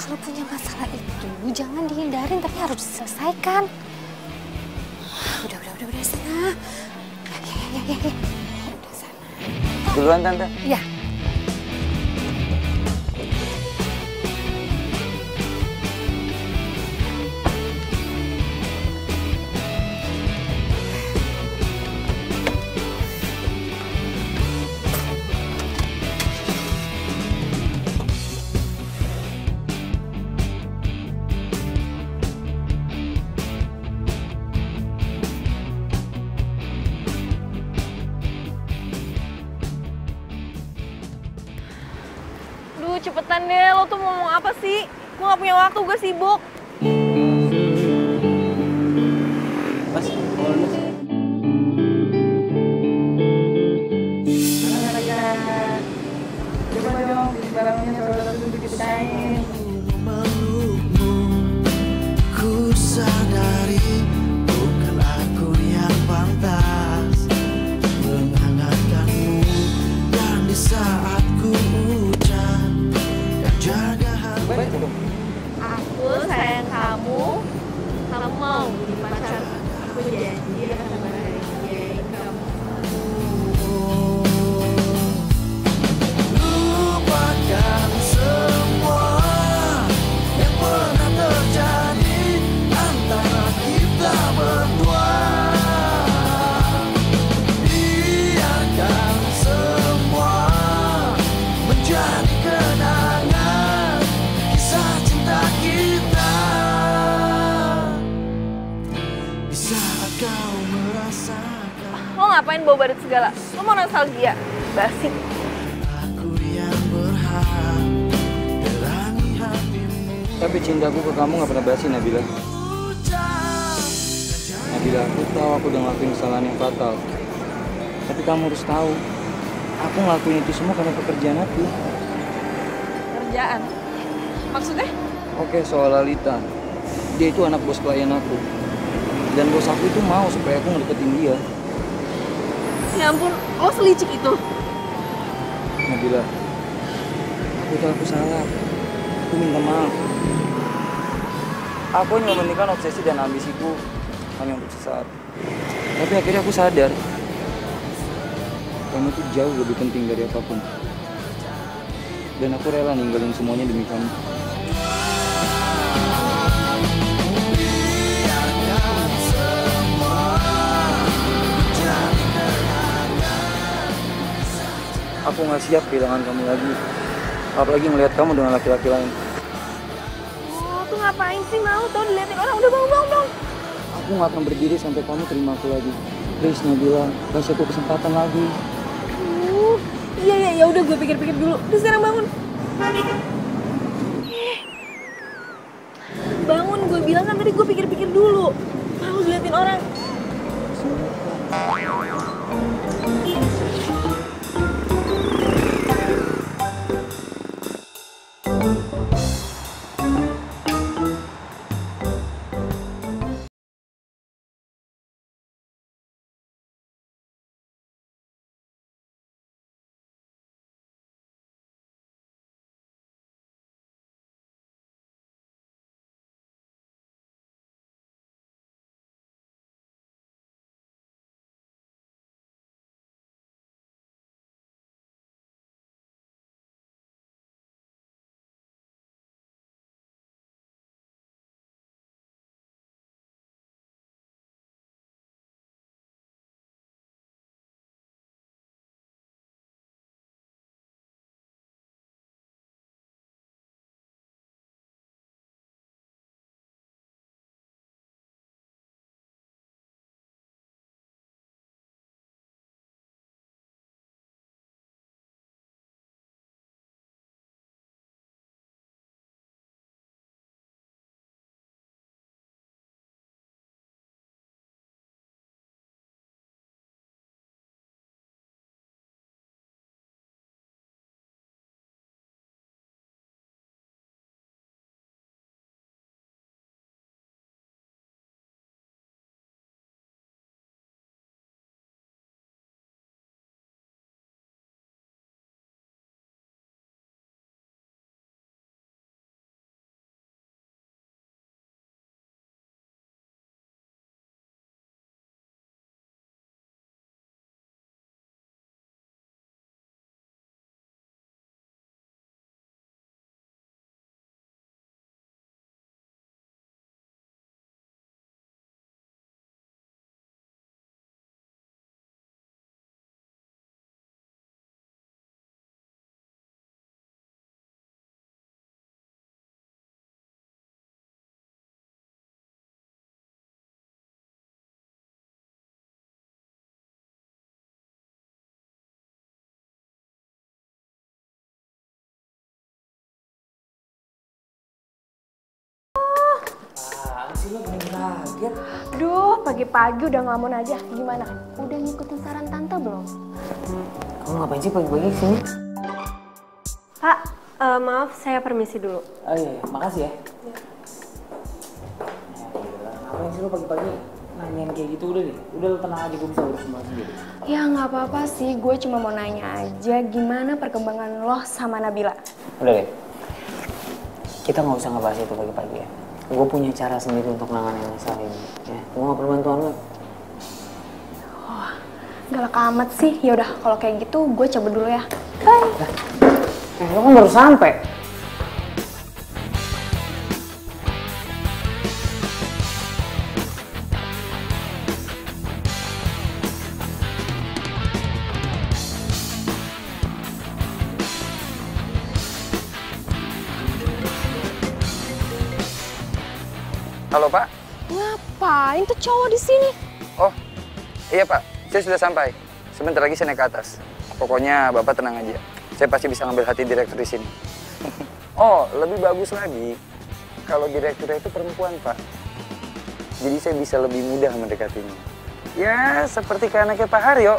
Kalau punya masalah itu jangan dihindarin tapi harus diselesaikan. Udah sana. Ya. Udah sana. Duluan Tante. Iya. Duh, cepetan deh. Lo tuh mau ngomong apa sih? Gue gak punya waktu, gue sibuk. Mas, Memelukmu, ku sadari bukan aku yang pantas menghangatkanmu, dan di saat ku ucap dan jaga hati. Aku sayang kamu. Kamu mau jadi pacar aku, janji akan bahagiain kamu. Lupakan semua yang pernah terjadi antara kita berdua. Biarkan semua menjadi kenangan kisah cinta kita. Di saat kau merasakan Lo ngapain bawa badut segala? Lo mau nostalgia? Basi. aku yang berhak terangi hatimu. tapi cintaku ke kamu gak pernah basi Nabila. Nabila, aku tahu aku udah ngelakuin kesalahan yang fatal. Tapi kamu harus tahu, aku ngelakuin itu semua karena pekerjaan aku. Kerjaan? Maksudnya? Oke, soal Lalita. Dia itu anak bos klien aku. Dan bos aku itu mau supaya aku ngedeketin dia. Ya ampun, lo selicik itu. Nabila, aku tahu aku salah. Aku minta maaf. Aku hanya mementingkan obsesi dan ambisiku hanya untuk sesaat. Tapi akhirnya aku sadar, kamu tuh jauh lebih penting dari apapun. Dan aku rela ninggalin semuanya demi kamu. Aku nggak siap kehilangan kamu lagi. Apalagi ngelihat kamu dengan laki-laki lain. Lo tuh ngapain sih mau tau diliatin orang? Udah bangun. Aku nggak akan berdiri sampai kamu terima aku lagi. Please Nabila, kasih aku kesempatan lagi. Iya, udah gue pikir-pikir dulu. Udah sekarang bangun. Bangun, gue bilang kan tadi gue pikir-pikir dulu. Malu diliatin orang. kaget. Duh, pagi-pagi udah ngelamun aja. Gimana? Udah ngikutin saran tante belum? Kamu ngapain sih pagi-pagi kesini? Pak, maaf saya permisi dulu. Oh iya, makasih ya. Ngapain sih lo pagi-pagi nanyain kayak gitu? Udah deh, udah lo tenang aja, gue bisa urus semua sendiri. Ya nggak apa-apa sih, gue cuma mau nanya aja gimana perkembangan lo sama Nabila. Udah deh, kita nggak usah ngebahas itu pagi-pagi ya. Gue punya cara sendiri untuk nanganin masalah ini. Ya, gue nggak perlu bantuan lo. Oh, galak amat sih. Ya udah, kalau kayak gitu gue cabut dulu ya. Bye. Lo kan baru sampai. Halo Pak. Ngapain tuh cowok di sini? Oh, iya Pak. Saya sudah sampai. Sebentar lagi saya naik ke atas. Pokoknya Bapak tenang aja. Saya pasti bisa ngambil hati direktur di sini. Oh, lebih bagus lagi kalau direkturnya itu perempuan, Pak. Jadi saya bisa lebih mudah mendekatinya. Ya, seperti ke anaknya Pak Haryo.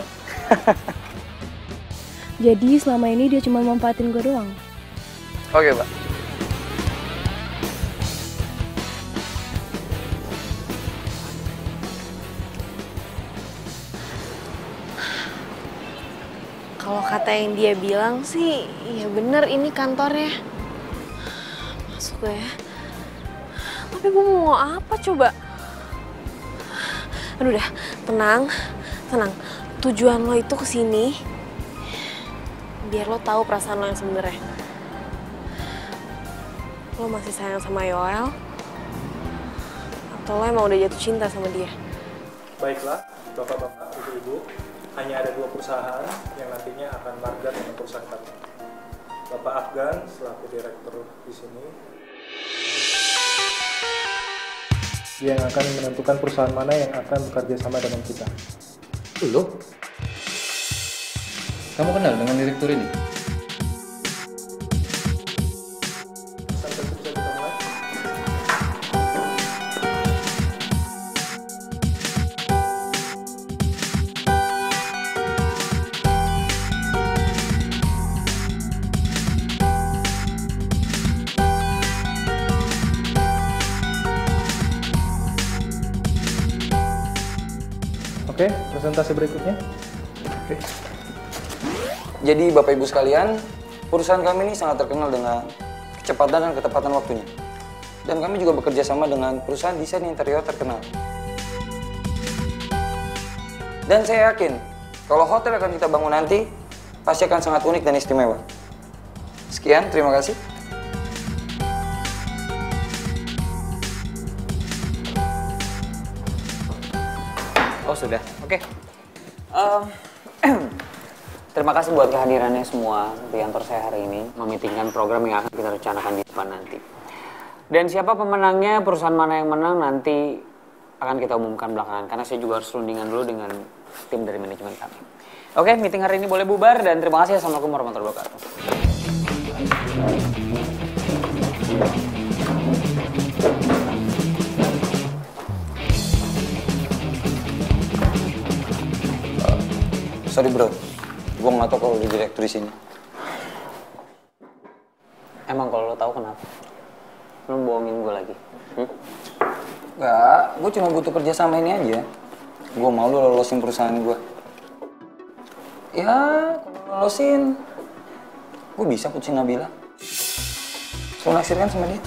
Jadi selama ini dia cuma manfaatin gue doang. Oke, Pak. Kalau kata yang dia bilang sih, ya bener ini kantornya. Masuk gue ya. Tapi gue mau apa coba? Aduh dah, tenang, tenang. Tujuan lo itu kesini biar lo tahu perasaan lo yang sebenarnya. Lo masih sayang sama Yoel? Atau lo emang udah jatuh cinta sama dia? Baiklah, bapak-bapak, ibu-ibu. Hanya ada 2 perusahaan yang nantinya akan marga dengan perusahaan kami. Bapak Afgan selaku direktur di sini. Dia yang akan menentukan perusahaan mana yang akan bekerja sama dengan kita. Loh? Kamu kenal dengan direktur ini? Sampai bisa kita mulai. Oke, presentasi berikutnya. Oke. Jadi Bapak Ibu sekalian, perusahaan kami ini sangat terkenal dengan kecepatan dan ketepatan waktunya. Dan kami juga bekerja sama dengan perusahaan desain interior terkenal. Dan saya yakin, kalau hotel yang akan kita bangun nanti, pasti akan sangat unik dan istimewa. Sekian, terima kasih. Oh sudah, oke. Terima kasih buat kehadirannya semua di kantor saya hari ini, memitingkan program yang akan kita rencanakan di depan nanti. Dan siapa pemenangnya, perusahaan mana yang menang nanti akan kita umumkan belakangan, karena saya juga harus rundingan dulu dengan tim dari manajemen kami. Oke, meeting hari ini boleh bubar dan terima kasih. Assalamualaikum warahmatullahi wabarakatuh. Sorry bro, gue nggak tahu kalau di direktur di sini. Emang kalau lo tahu kenapa? Lo bohongin gue lagi? Nggak, gue cuma butuh kerja sama ini aja. Gue mau lo lolosin perusahaan gue. Ya, kalau lolosin, gue bisa putusin Nabila. So naksir kan sama dia?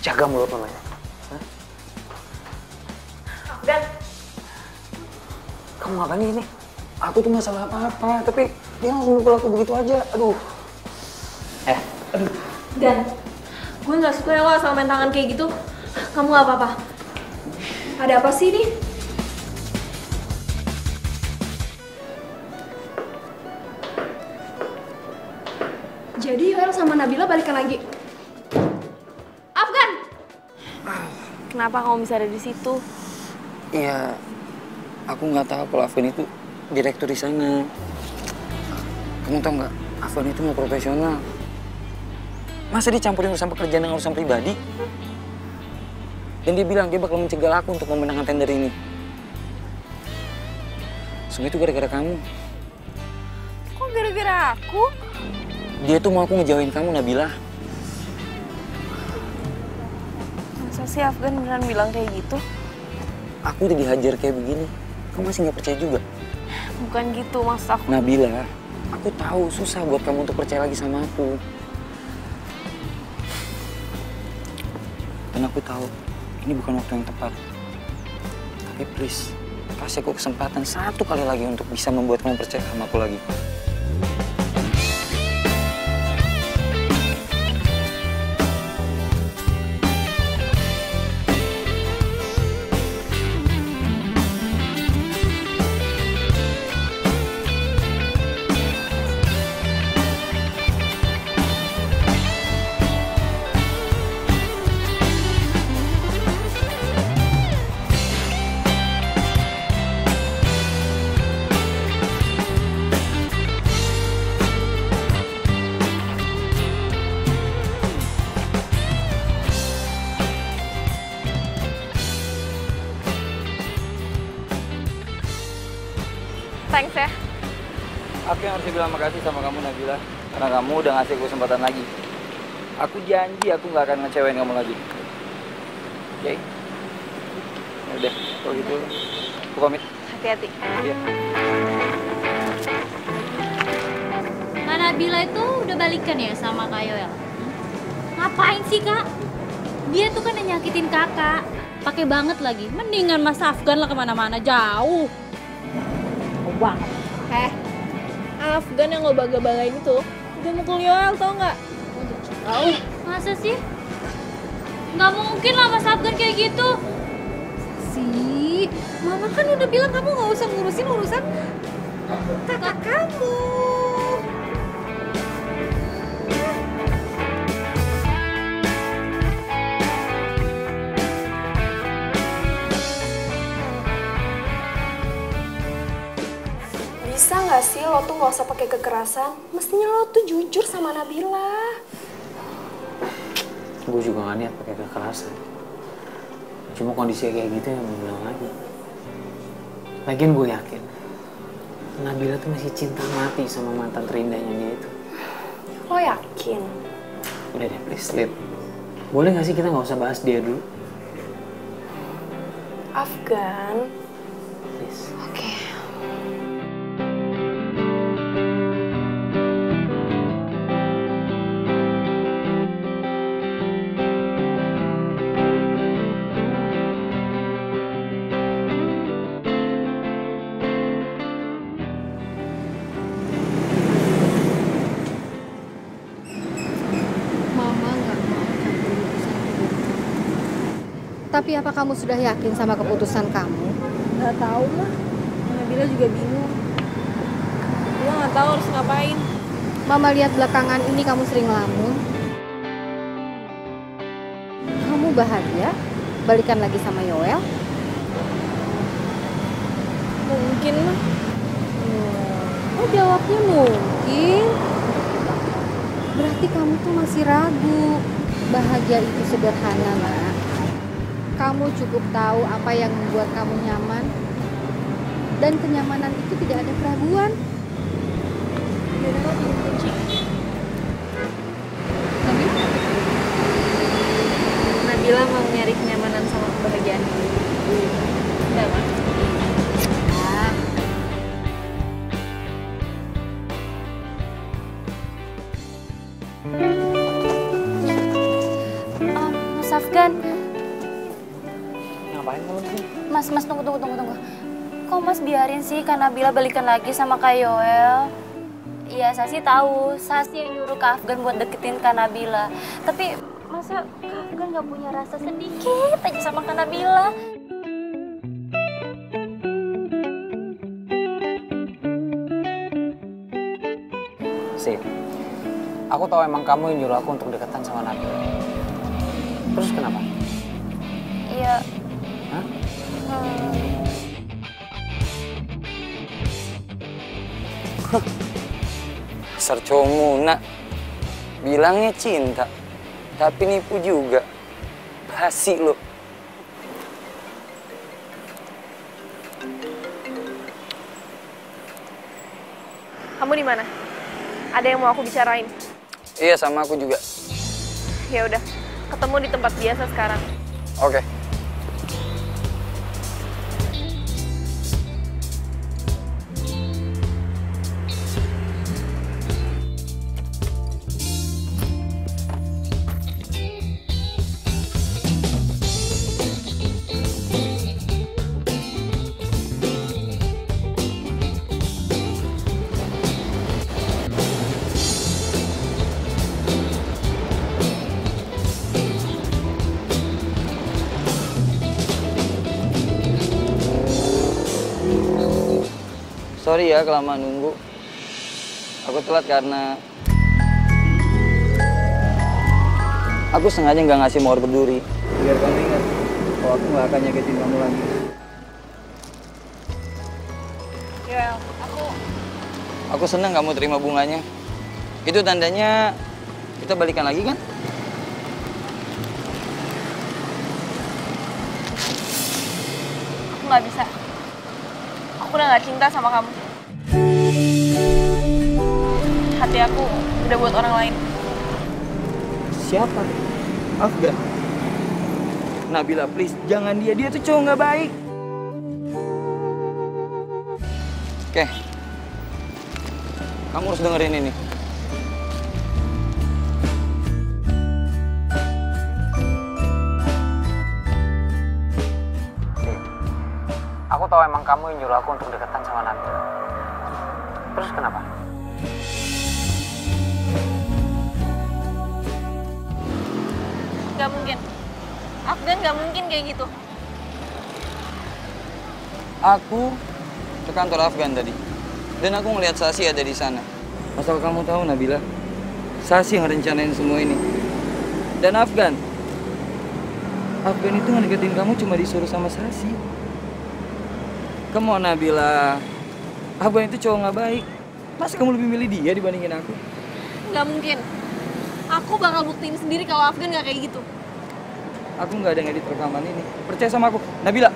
Jaga mulut lo, Maya. Dan kamu ngapain di sini? Aku tuh nggak salah apa-apa, tapi dia langsung mukul aku begitu aja. Aduh. Aduh. Dan gue nggak suka ya lo asal main tangan kayak gitu. Kamu nggak apa-apa. Ada apa sih ini? Jadi Yoel sama Nabila balikan lagi. Afgan! Kenapa kamu bisa ada di situ? Iya, aku nggak tahu kalau Afgan itu direktur di sana. Kamu tau nggak, Afgan itu nggak profesional. Masa dicampurin urusan pekerjaan dengan urusan pribadi? Dan dia bilang dia bakal mencegah aku untuk memenangkan tender ini. Semua itu gara-gara kamu. Kok gara-gara aku? Dia tuh mau aku ngejauhin kamu, Nabila. Masa sih Afgan beneran bilang kayak gitu? Aku udah dihajar kayak begini. Kamu masih nggak percaya juga? Bukan gitu maksud aku. Nabila, aku tahu susah buat kamu untuk percaya lagi sama aku. Dan aku tahu ini bukan waktu yang tepat. Tapi please, kasih aku kesempatan satu kali lagi untuk bisa membuat kamu percaya sama aku lagi. Thanks ya. Aku yang harus bilang makasih sama kamu, Nabila. Karena kamu udah ngasih aku kesempatan lagi. Aku janji aku nggak akan ngecewain kamu lagi. Oke? Ya udah, kalau gitu aku pamit. Hati-hati. Iya. Kak Nabila itu udah balikan ya sama Kak Yoel? Ngapain sih Kak? Dia tuh kan nyakitin kakak. Pakai banget lagi. Mendingan Mas Afgan lah kemana-mana jauh. Banget. Afgan yang lo baga-bagain itu udah mukul Yoel, tau nggak? Tahu? Masa sih? Nggak mungkin lah Mas Afgan kayak gitu. Sih, Mama kan udah bilang kamu nggak usah ngurusin urusan kakak kamu. Bisa nggak sih lo tuh nggak usah pakai kekerasan? Mestinya lo tuh jujur sama Nabila. Gue juga gak niat pakai kekerasan. Cuma kondisi kayak gitu yang mau bilang lagi. Lagian gue yakin Nabila tuh masih cinta mati sama mantan terindahnya dia itu. Lo yakin? Udah deh, please, Lip. Boleh gak sih kita gak usah bahas dia dulu? Afgan. Please. Oke. Tapi apa kamu sudah yakin sama keputusan kamu? Nggak tahu mah. Nabila juga bingung. Gue nggak tahu harus ngapain. Mama lihat belakangan ini kamu sering ngelamun. Kamu bahagia? Balikan lagi sama Yoel? Mungkin mah. Oh jawabnya mungkin. Berarti kamu tuh masih ragu. Bahagia itu sederhana, Nak. Kamu cukup tahu apa yang membuat kamu nyaman. Dan kenyamanan itu tidak ada keraguan. Yaudah lo tunggu kunci. Nabila mau nyari kenyamanan sama kebahagiaan dulu. Udah mah. Mas Afgan. Ngapain kamu sih? Mas, tunggu. Kok Mas biarin sih Kak Nabila balikan lagi sama Kak Yoel? Iya, Sasi tahu. Sasi yang nyuruh Kak Afgan buat deketin Kak Nabila. Tapi masa Kak Afgan nggak punya rasa sedikit aja sama Kak Nabila? Sip. Aku tahu emang kamu yang nyuruh aku untuk deketan sama Nabila. Terus kenapa? Iya. Hah? Dasar cowok Muna. Bilangnya cinta, tapi nipu juga. Basi lo. Kamu di mana? Ada yang mau aku bicarain? Iya, sama aku juga. Ya udah, ketemu di tempat biasa sekarang. Oke. Sorry ya kelamaan nunggu. Aku telat karena aku sengaja nggak ngasih mawar berduri. Biar kamu ingat kalau aku nggak akan nyakitin kamu lagi. Ya, Aku senang kamu terima bunganya. Itu tandanya kita balikan lagi kan? aku nggak bisa. Aku udah nggak cinta sama kamu. Hati aku udah buat orang lain. Siapa? Afgan. Nabila, please, jangan dia. Dia tuh cowok nggak baik. Oke. Kamu harus dengerin ini. Aku tahu emang kamu yang nyuruh aku untuk deketan sama Nabila. Terus kenapa? Gak mungkin. Afgan gak mungkin kayak gitu. Aku ke kantor Afgan tadi. Dan aku ngelihat Sasi ada di sana. Asal kamu tahu, Nabila, Sasi yang rencanain semua ini. Dan Afgan itu ngedeketin kamu cuma disuruh sama Sasi. Kamu Nabila, Afgan itu cowok nggak baik. Masa kamu lebih milih dia dibandingin aku? Gak mungkin. Aku bakal buktiin sendiri kalau Afgan gak kayak gitu. Aku nggak ada ngedit rekaman ini. Percaya sama aku, Nabila.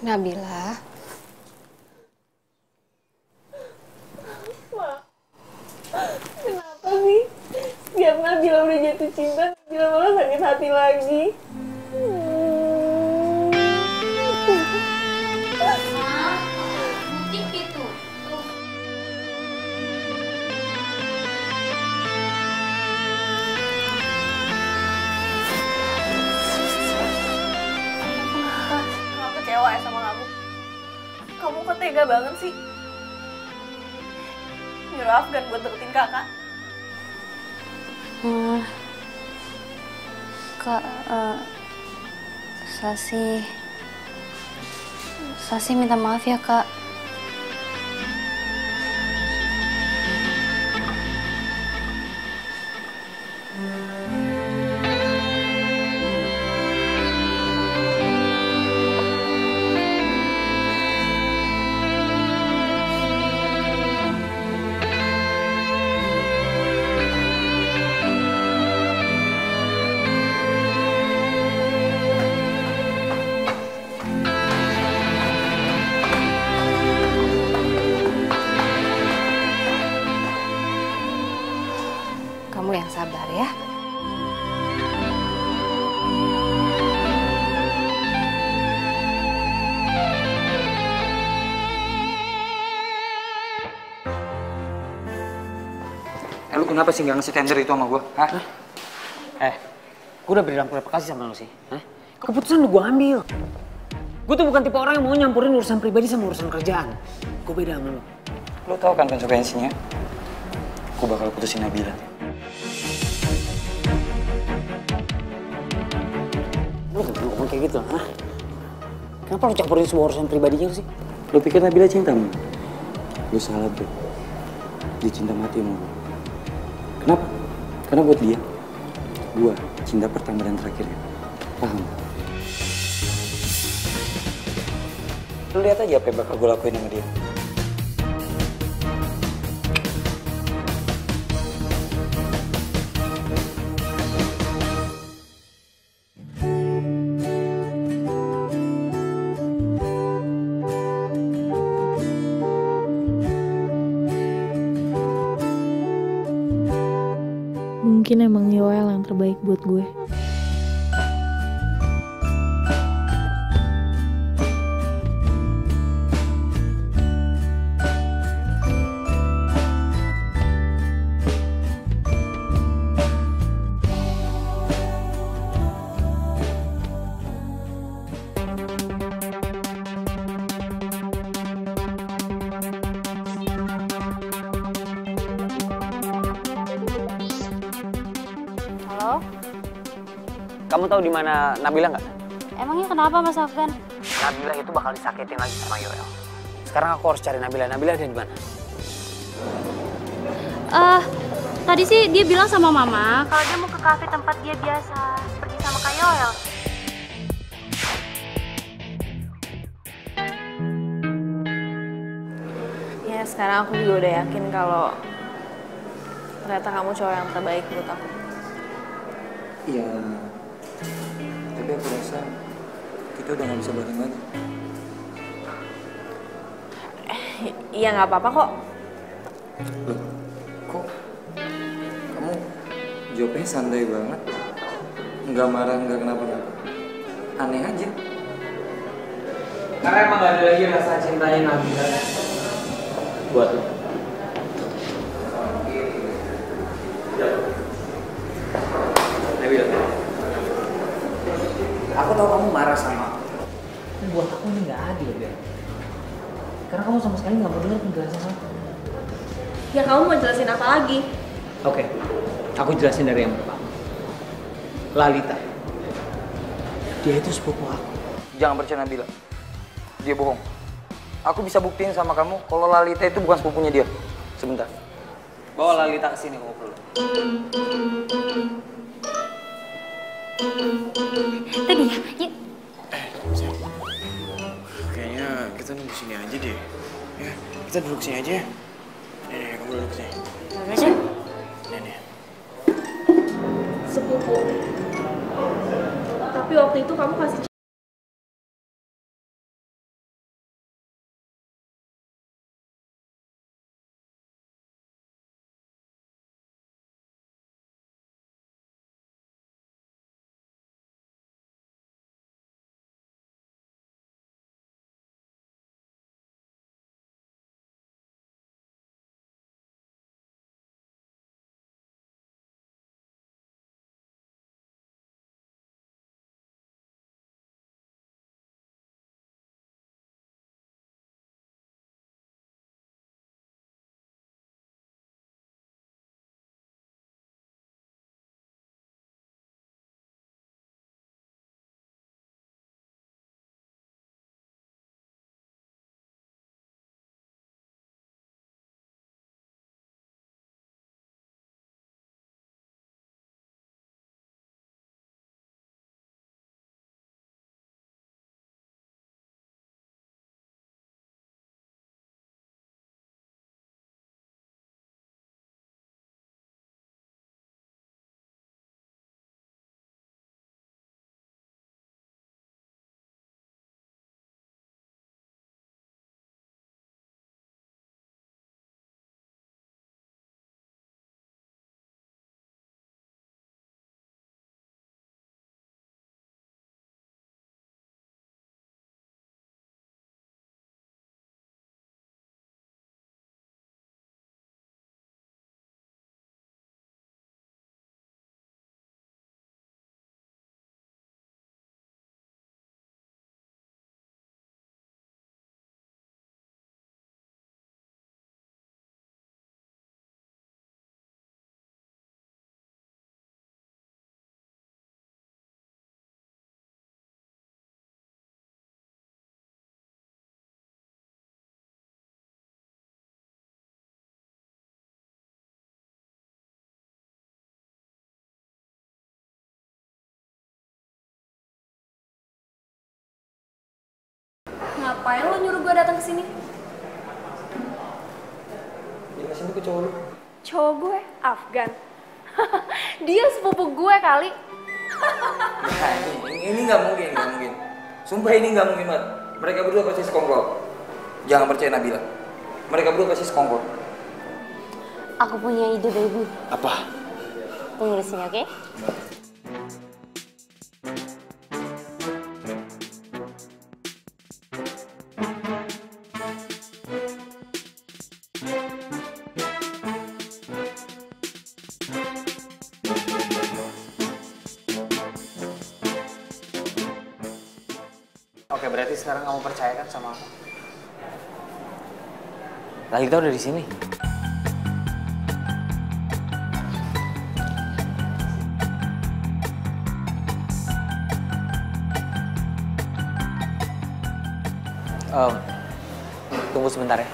Nabila. Ma, kenapa sih? Setiap Nabila udah jatuh cinta, Nabila malah sakit hati lagi. Butik itu. Aku kecewa ya sama kamu. Kamu kok tega banget sih? Nyuruh Afgan buat deketin kakak. Kak, Sasi minta maaf ya, Kak. Kamu yang sabar ya. Lu kenapa sih nggak ngasih tender itu sama gua? Hah? Gue udah bilang berapa kali sama lu sih? Hah? Keputusan udah gue ambil. Gue tuh bukan tipe orang yang mau nyampurin urusan pribadi sama urusan kerjaan. Gue beda sama lu. Lu tahu kan konsekuensinya? Gue bakal putusin Nabila. Lu gak perlu ngomong kayak gitu, hah? Kenapa lu campurin semua urusan pribadinya sih? Lu pikir Nabila cinta sama lu? Lu salah, bro. Dia cinta mati sama gua. Kenapa? Karena buat dia, gua cinta pertama dan terakhirnya. Paham? Lu lihat aja apa yang bakal gue lakuin sama dia. Mungkin emang Yoel yang terbaik buat gue. Halo? Kamu tahu di mana Nabila nggak? Emangnya kenapa Mas Afgan? Nabila itu bakal disakitin lagi sama Yoel. Sekarang aku harus cari Nabila. Nabila ada di mana? Tadi sih dia bilang sama Mama kalau dia mau ke kafe tempat dia biasa pergi sama Kak Yoel. Ya sekarang aku juga udah yakin kalau ternyata kamu cowok yang terbaik buat aku. Iya. Tapi aku rasa kita udah gak bisa bareng lagi. Iya nggak apa-apa kok. Loh, kok kamu jawabnya santai banget? Nggak marah, nggak kenapa-napa. Aneh aja. Karena emang gak ada lagi rasa cintanya Nabila buat lo. Nabila, aku tahu kamu marah sama aku. Buat aku ini nggak adil, Bel. Karena kamu sama sekali nggak mau dengar penjelasan aku. Ya kamu mau jelasin apa lagi? Oke, aku jelasin dari yang pertama. Lalita, dia itu sepupu aku. Jangan percaya Nabila. Dia bohong. Aku bisa buktiin sama kamu kalau Lalita itu bukan sepupunya dia. Sebentar. Bawa Lalita ke sini kalau perlu. Tadi ya, yuk. Kayaknya kita nunggu sini aja deh. Ya, kita duduk sini aja ya. Nih, kamu duduk sini. Nih. Sepupu. Tapi waktu itu kamu kasih Ngapain lo nyuruh gue datang ke sini? Jelasin tuh ke cowok lu. Cowok gue, Afgan. Dia sepupu gue kali. Nah, ini nggak mungkin, nggak mungkin. Sumpah ini nggak mungkin banget. Mereka berdua pasti sekongkol. Jangan percaya Nabila. Mereka berdua pasti sekongkol. Aku punya ide, baby. Apa? Tunggu di sini, oke? Oke, berarti sekarang kamu percaya kan sama aku? Lalita udah di sini. Tunggu sebentar ya.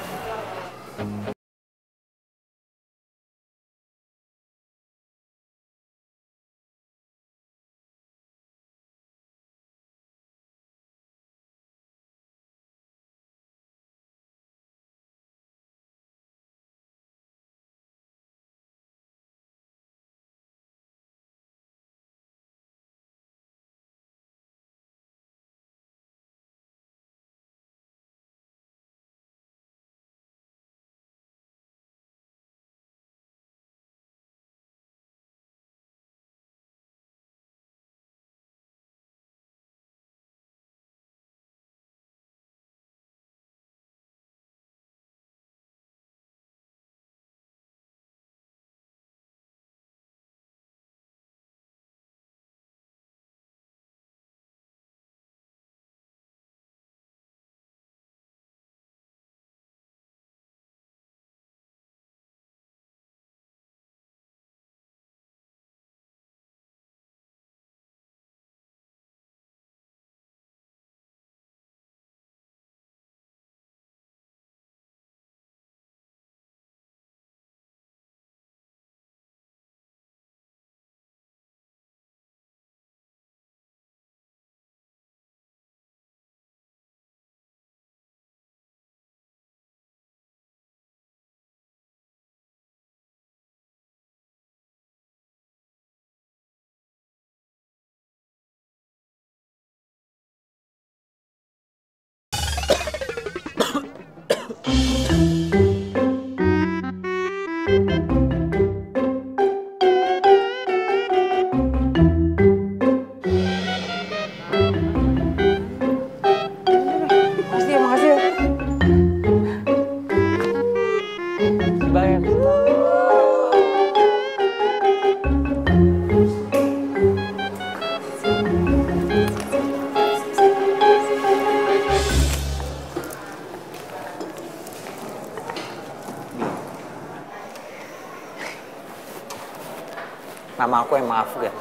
Nama aku emang Afgan.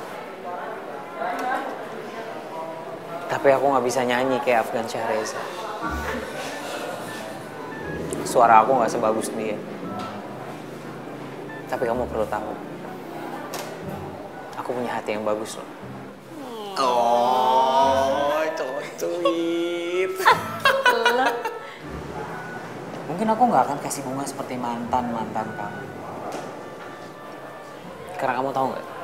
Tapi aku nggak bisa nyanyi kayak Afgan Syahreza. Suara aku nggak sebagus dia. Tapi kamu perlu tahu, aku punya hati yang bagus loh. Oh, cocuit. Mungkin aku nggak akan kasih bunga seperti mantan kamu. Karena kamu tahu nggak?